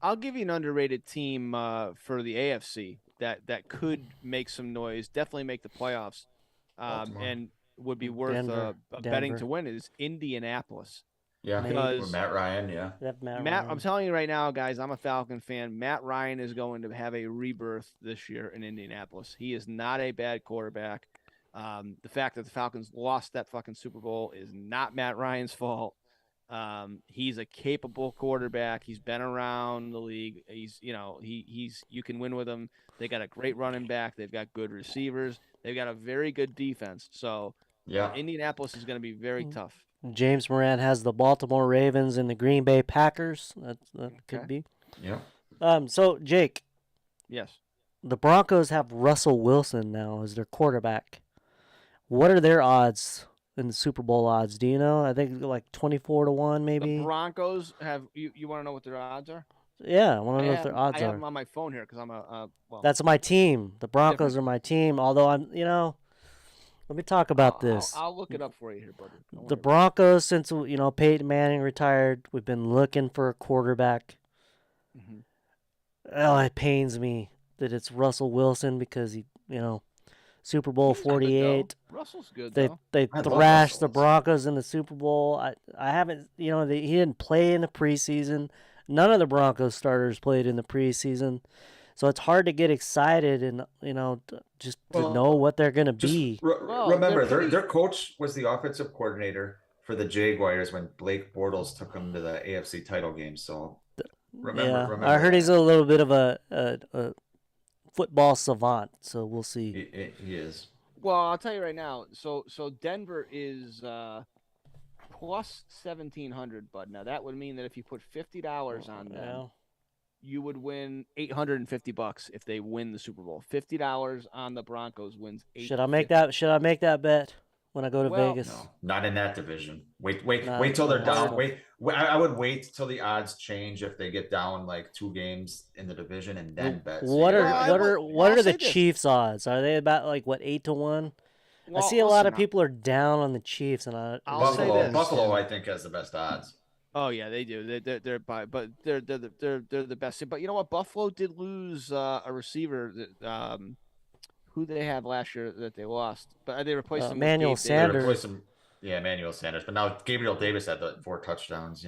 I'll give you an underrated team for the AFC that could make some noise, definitely make the playoffs, and would be worth betting to win is Indianapolis. Yeah, because Matt Ryan, Matt, I'm telling you right now, guys, I'm a Falcon fan. Matt Ryan is going to have a rebirth this year in Indianapolis. He is not a bad quarterback. The fact that the Falcons lost that fucking Super Bowl is not Matt Ryan's fault. He's a capable quarterback. He's been around the league. He's you can win with him. They got a great running back. They've got good receivers. They've got a very good defense. So Indianapolis is going to be very tough. James Moran has the Baltimore Ravens and the Green Bay Packers. That could be. Yeah. So Jake. Yes. The Broncos have Russell Wilson now as their quarterback. What are their odds in the Super Bowl odds? Do you know? I think like 24-1 maybe. The Broncos have you want to know what their odds are? Yeah, I want to know what their odds are. I have them on my phone here because I'm That's my team. The Broncos are my team. Although let me talk about this. I'll look it up for you here, buddy. The Broncos, since Peyton Manning retired, we've been looking for a quarterback. Mm-hmm. Oh, it pains me that it's Russell Wilson because he, Super Bowl 48. Russell's good. They thrashed the Broncos in the Super Bowl. I haven't, he didn't play in the preseason. None of the Broncos starters played in the preseason. So it's hard to get excited and, to know what they're going to be. Remember, their coach was the offensive coordinator for the Jaguars when Blake Bortles took them to the AFC title game. So remember I heard he's a little bit of a football savant, so we'll see. He is. Well, I'll tell you right now. So Denver is plus 1,700, bud. Now that would mean that if you put $50 on them, you would win $850 if they win the Super Bowl. $50 on the Broncos wins $850. Should I make that bet when I go to Vegas? No, not in that division. Wait till they're down. I would wait till the odds change if they get down like 2 games in the division and then bet. What are the Chiefs' odds? Are they about 8-1? I see a lot of people are down on the Chiefs, and I'll say this. Buffalo, I think, has the best odds. Oh yeah, they do. They're the best. But you know what? Buffalo did lose a receiver that who they had last year that they lost, but they replaced him with Manuel Gabe They Davis. Sanders. replaced him. Yeah, Emmanuel Sanders. But now Gabriel Davis had the 4 touchdowns.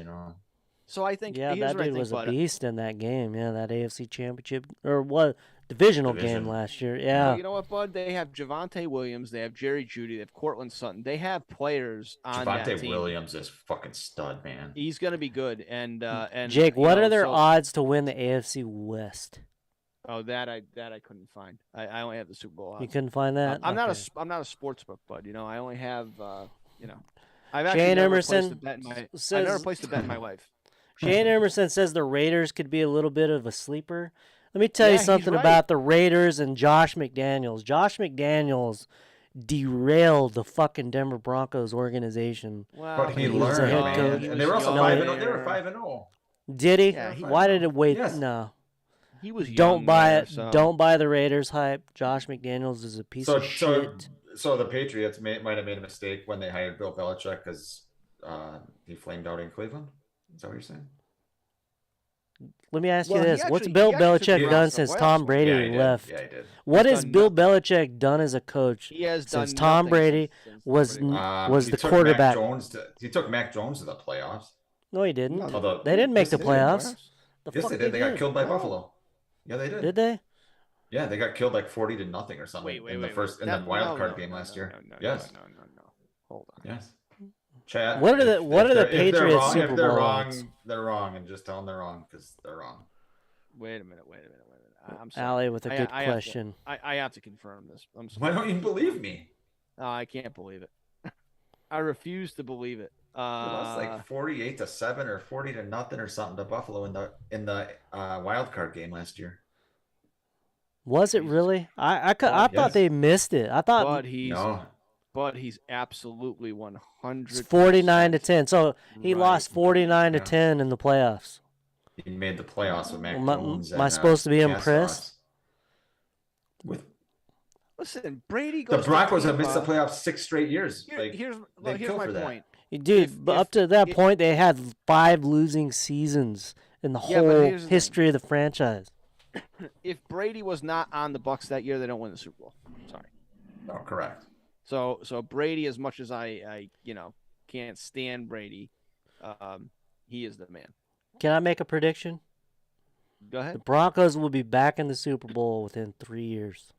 So I think Yeah, here's that what I dude think, was a bud. beast in that game. Yeah, that AFC Championship or what divisional game Division. last year. So Yeah, you know what, bud? They have Javonte Williams, they have Jerry Jeudy, they have Cortland Sutton. They have players on that Javonte team. Williams is fucking stud, man. He's gonna be good. And Jake, what you know, are their so- odds to win the AFC West? Oh, that I couldn't find. I only have the Super Bowl odds. You couldn't find that. I'm Okay. not a sports book, bud. You know, I only have you know, I've Shane actually never Emerson placed a bet in my says- I've never placed a bet in my life. Shane Emerson says the Raiders could be a little bit of a sleeper. Let me tell you Yeah, he's something right. about the Raiders and Josh McDaniels. Josh McDaniels derailed the fucking Denver Broncos organization. Well, But he he was a learned, head man. coach. And they were also No, 5-0. he- They were 5-0. Did he? Yeah, he- Why did it wait? Yes. No. He was Don't young buy there, it. so- Don't buy the Raiders hype. Josh McDaniels is a piece of shit. So the Patriots might have made a mistake when they hired Bill Belichick because he flamed out in Cleveland. Is that what you're saying? Let me ask you Well, he this: What's actually- Bill he actually took Belichick the done Rams to since the Tom playoffs. Brady Yeah, he did. left? Yeah, he did. What He's has done Bill nothing. Belichick done as a coach He has done since Tom nothing Brady since was Tom Brady. was He the took quarterback? He took Mac Jones to the playoffs. No, he didn't. Although- They didn't make yes, the they did. playoffs. The Yes, fuck they did. They got killed by No. Buffalo. Yeah, they did. Did they? Yeah, they got killed like 40-0 or something in the wild card game last year. Yes. No. Hold on. Yes. Chat. What are the- what are the if they're Patriots wrong, Super if they're Bowl wrong, odds? they're wrong, and just tell them they're wrong because they're wrong. Wait a minute. I'm sorry. Allie with a good I have to- question. I have to confirm this. I'm Why sorry. don't you believe me? No, I can't believe it. I refuse to believe it. They lost like 48-7 or 40-0 or something to Buffalo in the wild card game last year. Was it really? I thought yes. they missed it. I thought but he's absolutely 100. it's 49-10. So he lost 49-10 in the playoffs. He made the playoffs with Mac Am I- Jones. am I and, supposed to be Cass impressed? Ross. With Listen, Brady the goes. Broncos to have missed the Tampa. playoffs 6 straight years. Here's they'd kill my for that. point. Dude, but up to that point, they had 5 losing seasons in the Yeah, but whole here's the history of the franchise. If Brady was not on the Bucks that year, they don't win the Super Bowl. Sorry. No, correct. So Brady, as much as I can't stand Brady, he is the man. Can I make a prediction? Go The ahead. Broncos will be back in the Super Bowl within 3 years.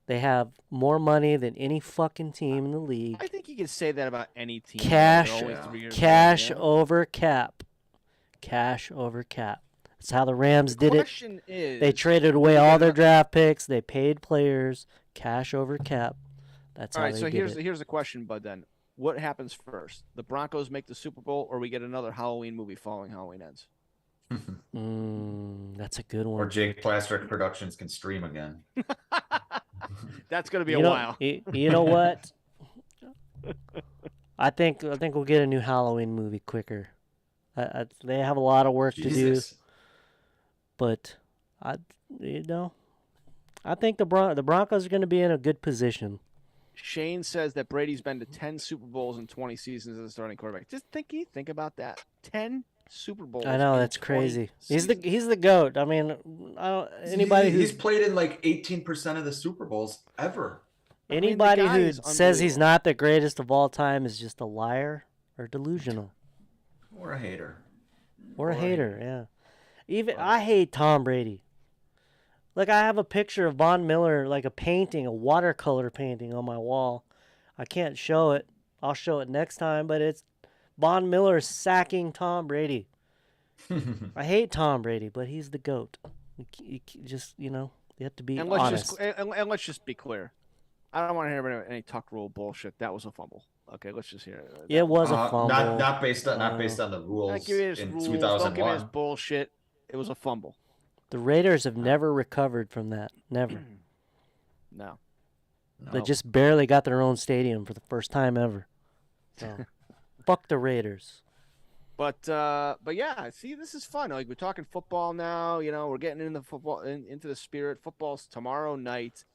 They have more money than any fucking team in the league. I think you can say that about any team. Cash, They're always 3 years cash old, yeah. over cap. Cash over cap. That's how the Rams did The it. question is, They traded away all their draft picks. They paid players. Cash over cap. That's all how right. they So did it. here's the question, Bud. Then what happens first? The Broncos make the Super Bowl, or we get another Halloween movie following Halloween Ends? That's a good Or one. Jake Plaster Productions can stream again. That's gonna be You a know, while. you know what? I think we'll get a new Halloween movie quicker. They have a lot of work to do, Jesus. but I think the Broncos are going to be in a good position. Shane says that Brady's been to 10 Super Bowls in 20 seasons as a starting quarterback. Just think about that. 10 Super Bowls. I know in that's 20 crazy. seasons. He's the goat. I mean, anybody he's who's played in like 18% of the Super Bowls ever. mean, the anybody guy who is says he's unbelievable. not the greatest of all time is just a liar or delusional Or a hater. or a hater. Yeah. Even I hate Tom Brady. Like I have a picture of Von Miller, like a painting, a watercolor painting on my wall. I can't show it. I'll show it next time, but it's Von Miller sacking Tom Brady. I hate Tom Brady, but he's the GOAT. You just, you have to be And honest. let's just be clear. I don't want to hear about any tuck rule bullshit. That was a fumble. Okay, let's just hear it. Yeah, it was a fumble. Not based on the rules Don't give me this in rules. Don't give me this 2001. bullshit. It was a fumble. The Raiders have never recovered from that. Never. No. They No. just barely got their own stadium for the first time ever. So, fuck the Raiders. But yeah, see, this is fun. Like we're talking football now. We're getting into football, into the spirit. Football's tomorrow night.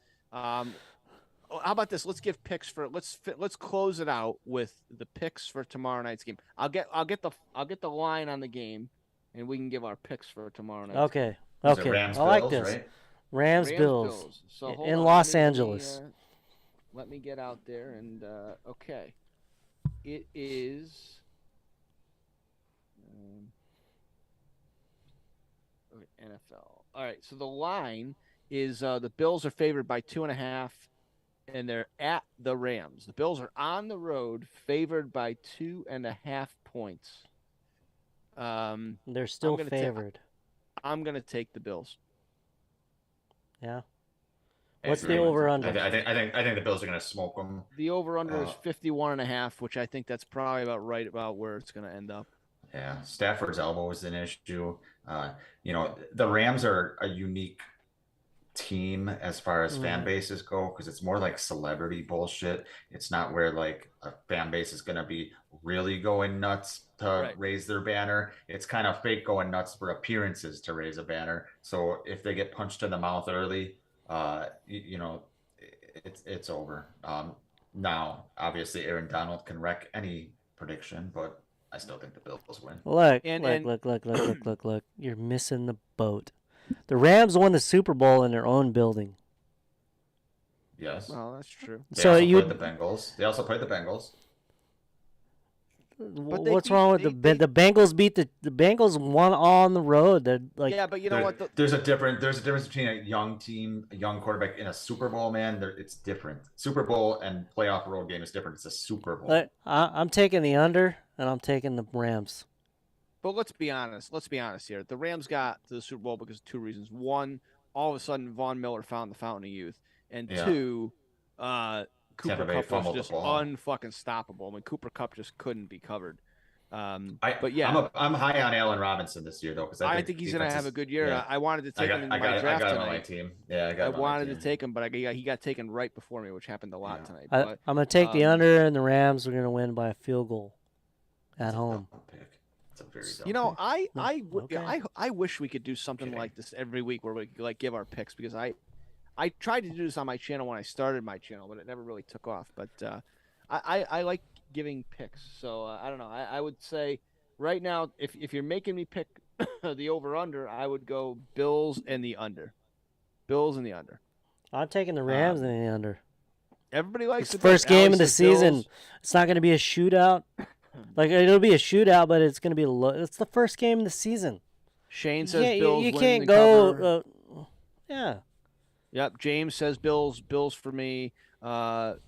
how about this? Let's give picks for let's close it out with the picks for tomorrow night's game. I'll get the line on the game, and we can give our picks for tomorrow night. Okay. Was it Okay. Rams, I like Bills, this. right? Rams Bills. So hold in on, Los Angeles. Let me get out there and okay. It is NFL. All right, so the line is the Bills are favored by 2.5, and they're at the Rams. The Bills are on the road, favored by 2.5 points. They're still favored. I'm gonna take the Bills. Yeah. What's the over/under? I think the Bills are going to smoke them. The over/under is 51.5, which I think that's probably about where it's going to end up. Yeah, Stafford's elbow is an issue. The Rams are a unique team as far as fan bases go because it's more like celebrity bullshit. It's not where like a fan base is going to be really going nuts to raise their banner. It's kind of fake going nuts for appearances to raise a banner. So if they get punched in the mouth early, it's over. Now, obviously, Aaron Donald can wreck any prediction, but I still think the Bills win. Look. You're missing the boat. The Rams won the Super Bowl in their own building. Yes. Well, that's true. They also played the Bengals. What's wrong with the Bengals? The Bengals won on the road. They're like, yeah, but you know what? There's a difference between a young team, a young quarterback, in a Super Bowl. Man, it's different. Super Bowl and playoff road game is different. It's a Super Bowl. I'm taking the under, and I'm taking the Rams. But let's be honest here. The Rams got to the Super Bowl because of two reasons. One, all of a sudden Von Miller found the fountain of youth, and two, Cooper Kupp was just unfucking stoppable. I mean, Cooper Kupp just couldn't be covered. But yeah, I'm high on Allen Robinson this year though because I think he's gonna have a good year. Yeah. I wanted to take him in my draft tonight. I got him on my team. Yeah, I wanted to take him, but he got taken right before me, which happened a lot tonight. I'm gonna take the under, and the Rams are gonna win by a field goal at home. It's a very dumb pick. I wish we could do something like this every week where we like give our picks because I tried to do this on my channel when I started my channel, but it never really took off. But I like giving picks. So I don't know. I would say right now, if you're making me pick the over/under, I would go Bills and the under. Bills and the under. I'm taking the Rams and the under. Everybody likes the first game of the season. Bills. It's not going to be a shootout. Like it'll be a shootout, but it's going to be it's the first game of the season. Shane says Bills. You can't go. Yeah. Yep, James says Bills for me. Yep,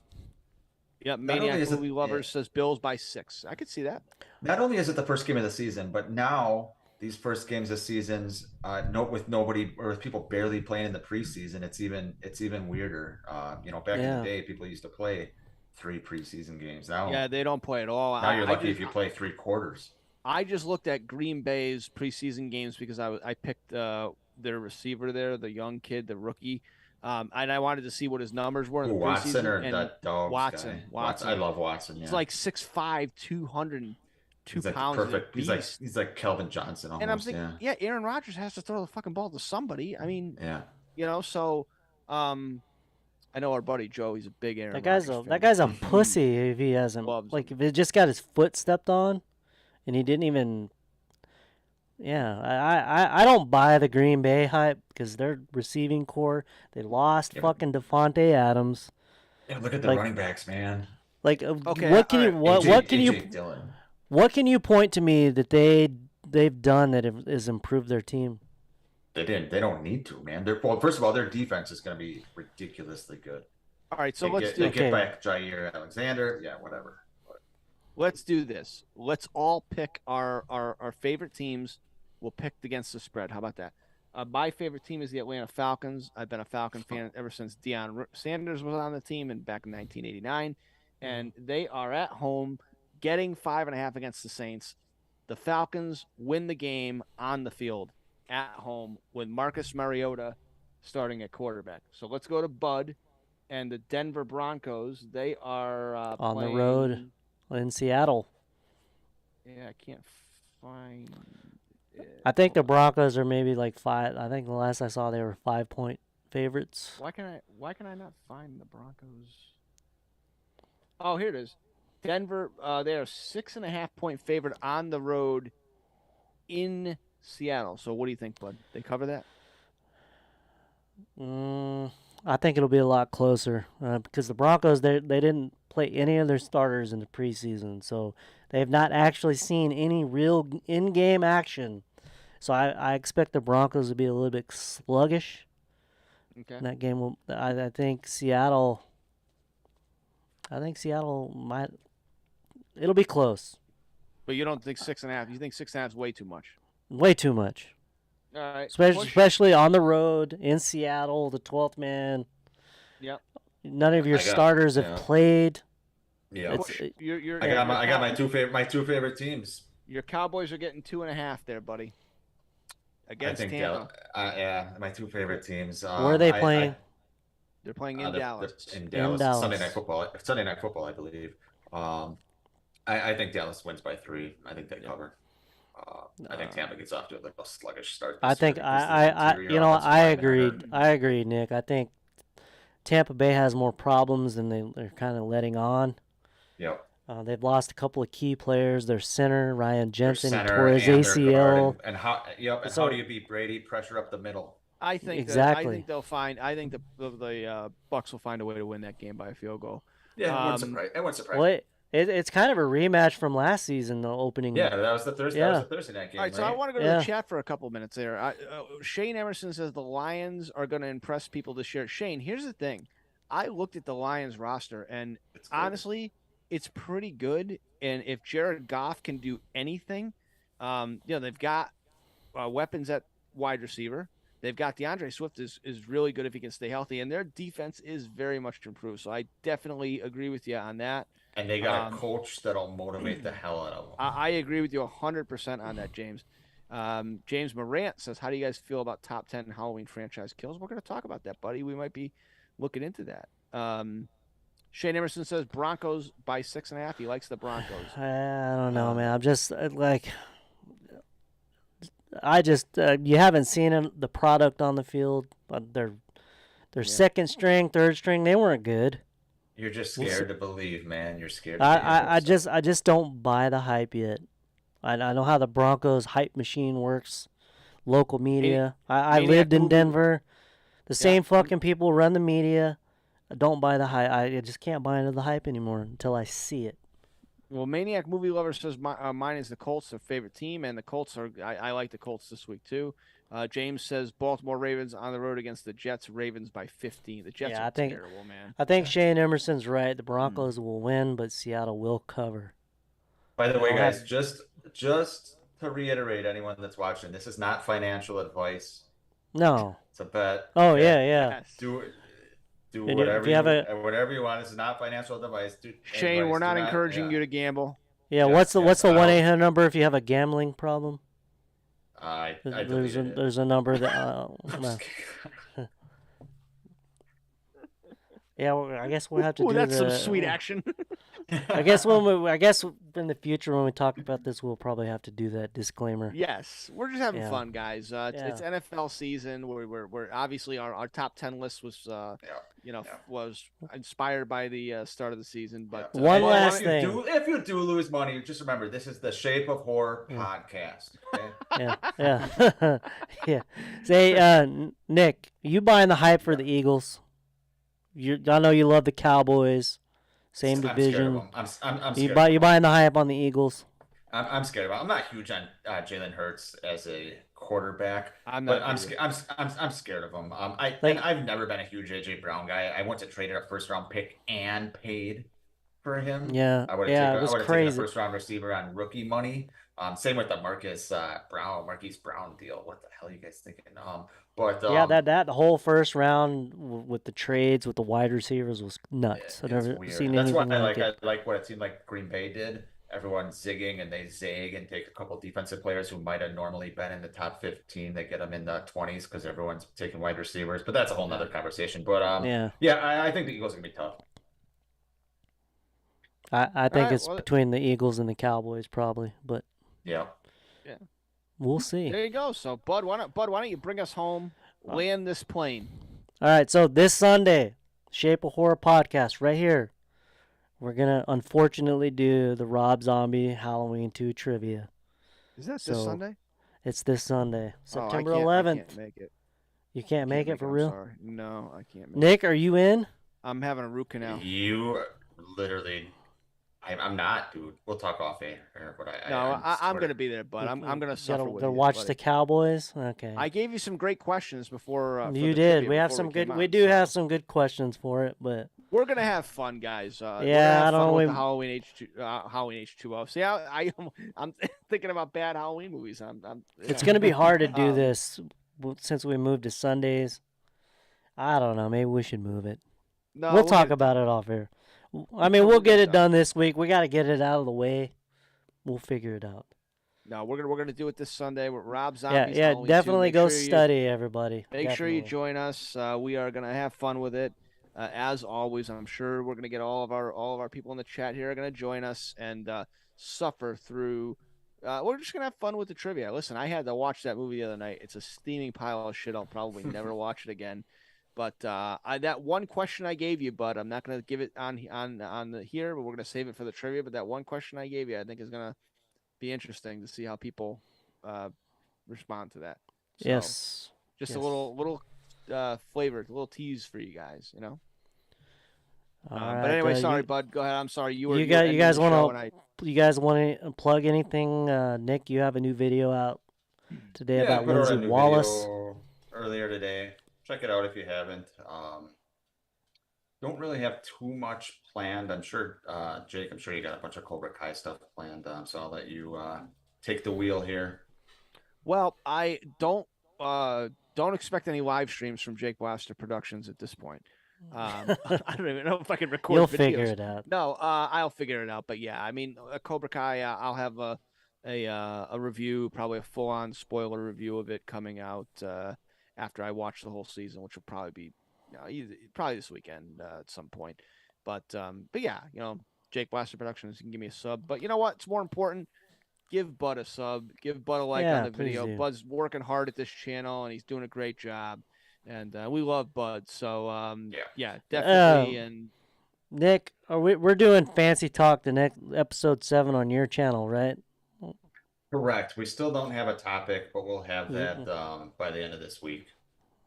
Maniac Movie Lovers says Bills by 6. I could see that. Not only is it the first game of the season, but now these first games of seasons, with nobody or with people barely playing in the preseason, it's even weirder. Back in the day, people used to play 3 preseason games. Now, they don't play at all. Now you're lucky if you play 3 quarters. I just looked at Green Bay's preseason games because I picked their receiver there, the young kid, the rookie. And I wanted to see what his numbers were in the preseason. Watson or that dog Watson. I love Watson. Yeah. He's like 6'5", 202 pounds. Perfect. He's like Kelvin Johnson almost. And I'm thinking, Aaron Rodgers has to throw the fucking ball to somebody. I mean, so I know our buddy Joe. He's a big Aaron. That guy's a pussy if he hasn't if it just got his foot stepped on, and he didn't even. Yeah, I don't buy the Green Bay hype because their receiving core, they lost fucking Devontae Adams. Yeah, look at the running backs, man. What can you point to me that they've done that has improved their team? They didn't. They don't need to, man. First of all, their defense is going to be ridiculously good. All right, so they get back Jair Alexander. Yeah, whatever. Let's do this. Let's all pick our favorite teams. We'll pick against the spread. How about that? My favorite team is the Atlanta Falcons. I've been a Falcon fan ever since Deion Sanders was on the team back in 1989. And they are at home getting 5.5 against the Saints. The Falcons win the game on the field at home with Marcus Mariota starting at quarterback. So let's go to Bud and the Denver Broncos. They are on the road in Seattle. Yeah, I can't find it. I think the Broncos are maybe like 5. I think the last I saw they were 5-point favorites. Why can I not find the Broncos? Oh, here it is. Denver, they are 6.5-point favorite on the road in Seattle. So what do you think, bud? They cover that? I think it'll be a lot closer because the Broncos they didn't play any of their starters in the preseason, so they have not actually seen any real in-game action. So I expect the Broncos to be a little bit sluggish. Okay. In that game, I think Seattle. I think Seattle might. It'll be close. But you don't think 6.5? You think 6.5 is way too much? Way too much. All right. Especially on the road in Seattle, the 12th man. Yep. None of your starters have played. Yeah. I got my two favorite teams. Your Cowboys are getting 2.5 there, buddy. Against Tampa. My two favorite teams. Where are they playing? They're playing in Dallas. In Dallas. Sunday Night Football, I believe. I think Dallas wins by 3. I think they cover. I think Tampa gets off to a sluggish start. I think I agree, Nick. I think Tampa Bay has more problems than they're kind of letting on. Yep. They've lost a couple of key players. Their center, Ryan Jensen, tore his ACL. And how do you beat Brady? Pressure up the middle. I think exactly. I think they'll find. I think the Bucs will find a way to win that game by a field goal. Yeah, it won't surprise. Well, it's kind of a rematch from last season, the opening. Yeah, that was the Thursday. That was the Thursday night game. All right, so I want to go to the chat for a couple minutes there. Shane Emerson says the Lions are going to impress people this year. Shane, here's the thing. I looked at the Lions roster, and honestly, it's pretty good. And if Jared Goff can do anything, they've got weapons at wide receiver. They've got DeAndre Swift is really good if he can stay healthy, and their defense is very much improved. So I definitely agree with you on that. And they got a coach that'll motivate the hell out of them. I agree with you 100% on that, James. James Morant says, how do you guys feel about top 10 Halloween franchise kills? We're going to talk about that, buddy. We might be looking into that. Shane Emerson says Broncos by 6.5. He likes the Broncos. I don't know, man. I'm just you haven't seen the product on the field. Their second string, third string, they weren't good. You're just scared to believe, man. You're scared. I just don't buy the hype yet. I know how the Broncos hype machine works. Local media. I lived in Denver. The same fucking people run the media. I don't buy the hype. I just can't buy into the hype anymore until I see it. Well, Maniac Movie Lover says mine is the Colts, their favorite team, and the Colts are. I like the Colts this week too. James says Baltimore Ravens on the road against the Jets. Ravens by 15. The Jets are terrible, man. I think Shane Emerson's right. The Broncos will win, but Seattle will cover. By the way, guys, just to reiterate, anyone that's watching, this is not financial advice. No. It's a bet. Oh yeah. Yes. Do whatever you want. This is not financial advice. Shane, we're not encouraging you to gamble. Yeah. What's the 1-800 number if you have a gambling problem? There's a number that. Yeah, I guess we'll have to do that's some sweet action. I guess in the future when we talk about this, we'll probably have to do that disclaimer. Yes, we're just having fun, guys. It's NFL season. We're obviously our top 10 list was was inspired by the start of the season. But one last thing, if you do lose money, just remember this is the Shape of Horror podcast. Okay? Yeah. Yeah. Say, Nick, you buying the hype for the Eagles? I know you love the Cowboys. Same division. I'm scared. You buying the hype on the Eagles? I'm scared about. I'm not huge on Jalen Hurts as a quarterback. I'm scared of him. I've never been a huge AJ Brown guy. I once traded a first round pick and paid for him. Yeah, I would have taken a first round receiver on rookie money. Same with the Marquise Brown deal. What the hell are you guys thinking? That the whole first round with the trades with the wide receivers was nuts. I've never seen anything like it. I like what it seemed like Green Bay did. Everyone's zigging and they zig and take a couple defensive players who might have normally been in the top 15. They get them in the 20s because everyone's taking wide receivers. But that's a whole nother conversation. But I think the Eagles are gonna be tough. I think it's between the Eagles and the Cowboys probably, but yeah. We'll see. There you go. So, Bud, why don't you bring us home, land this plane? All right, so this Sunday, Shape of Horror podcast right here. We're going to unfortunately do the Rob Zombie Halloween 2 trivia. Is that this Sunday? It's this Sunday, September I 11th. can't make it. You can't make it for real? I'm sorry. No, I can't make it. Nick, are you in? I'm having a root canal. You literally, I'm not, dude. We'll talk off air, but I'm going to be there, bud. I'm going to suffer with you. Watch buddy. the Cowboys? Okay. I gave you some great questions before. You did. We have some good. We do have some good questions for it, but we're gonna have fun, guys. Yeah, I don't know. The Halloween H2O. See, I'm thinking about bad Halloween movies. It's gonna be hard to do this since we moved to Sundays. I don't know. Maybe we should move it. No, we'll talk about it off air. I mean, we'll get it done this week. We got to get it out of the way. We'll figure it out. No, we're gonna do it this Sunday with Rob Zombie's Yeah, Halloween definitely 2. go study, everybody. Make sure you join us. We are gonna have fun with it. As always, I'm sure we're gonna get all of our people in the chat here are gonna join us and suffer through. We're just gonna have fun with the trivia. Listen, I had to watch that movie the other night. It's a steaming pile of shit. I'll probably never watch it again. But that one question I gave you, bud, I'm not gonna give it on the here, but we're gonna save it for the trivia. But that one question I gave you, I think is gonna be interesting to see how people respond to that. So, yes. Just a little flavor, a little tease for you guys, you know. But anyway, sorry, bud. Go ahead. I'm sorry. You guys want to plug anything? Nick, you have a new video out today about Lindsay Wallace. Earlier today. Check it out if you haven't. Don't really have too much planned. I'm sure, Jake, I'm sure you got a bunch of Cobra Kai stuff planned. So I'll let you take the wheel here. Well, I don't expect any live streams from Jake Blaster Productions at this point. I don't even know if I can record. You'll videos. figure it out. No, I'll figure it out. But yeah, I mean, Cobra Kai. I'll have a review, probably a full-on spoiler review of it coming out after I watch the whole season, which will probably be probably this weekend at some point. But yeah, you know, Jake Blaster Productions, you can give me a sub. But you know what? It's more important. Give Bud a sub. Give Bud a like on the video. Do. Bud's working hard at this channel, and he's doing a great job. And we love Bud. So yeah, definitely. And Nick, we're doing Fancy Talk the next episode 7 on your channel, right? Correct. We still don't have a topic, but we'll have that by the end of this week.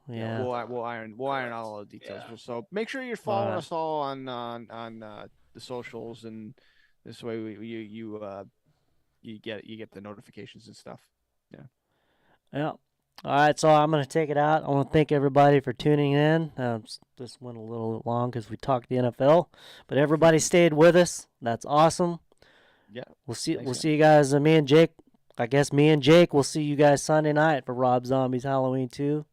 Yeah, we'll iron out all the details. Yeah. So make sure you're following us all on the socials, and this way you get the notifications and stuff. Yeah. Yeah. All right, so I'm going to take it out. I want to thank everybody for tuning in. This went a little long because we talked the NFL, but everybody stayed with us. That's awesome. Yeah. We'll see you guys. Me and Jake will see you guys Sunday night for Rob Zombie's Halloween 2.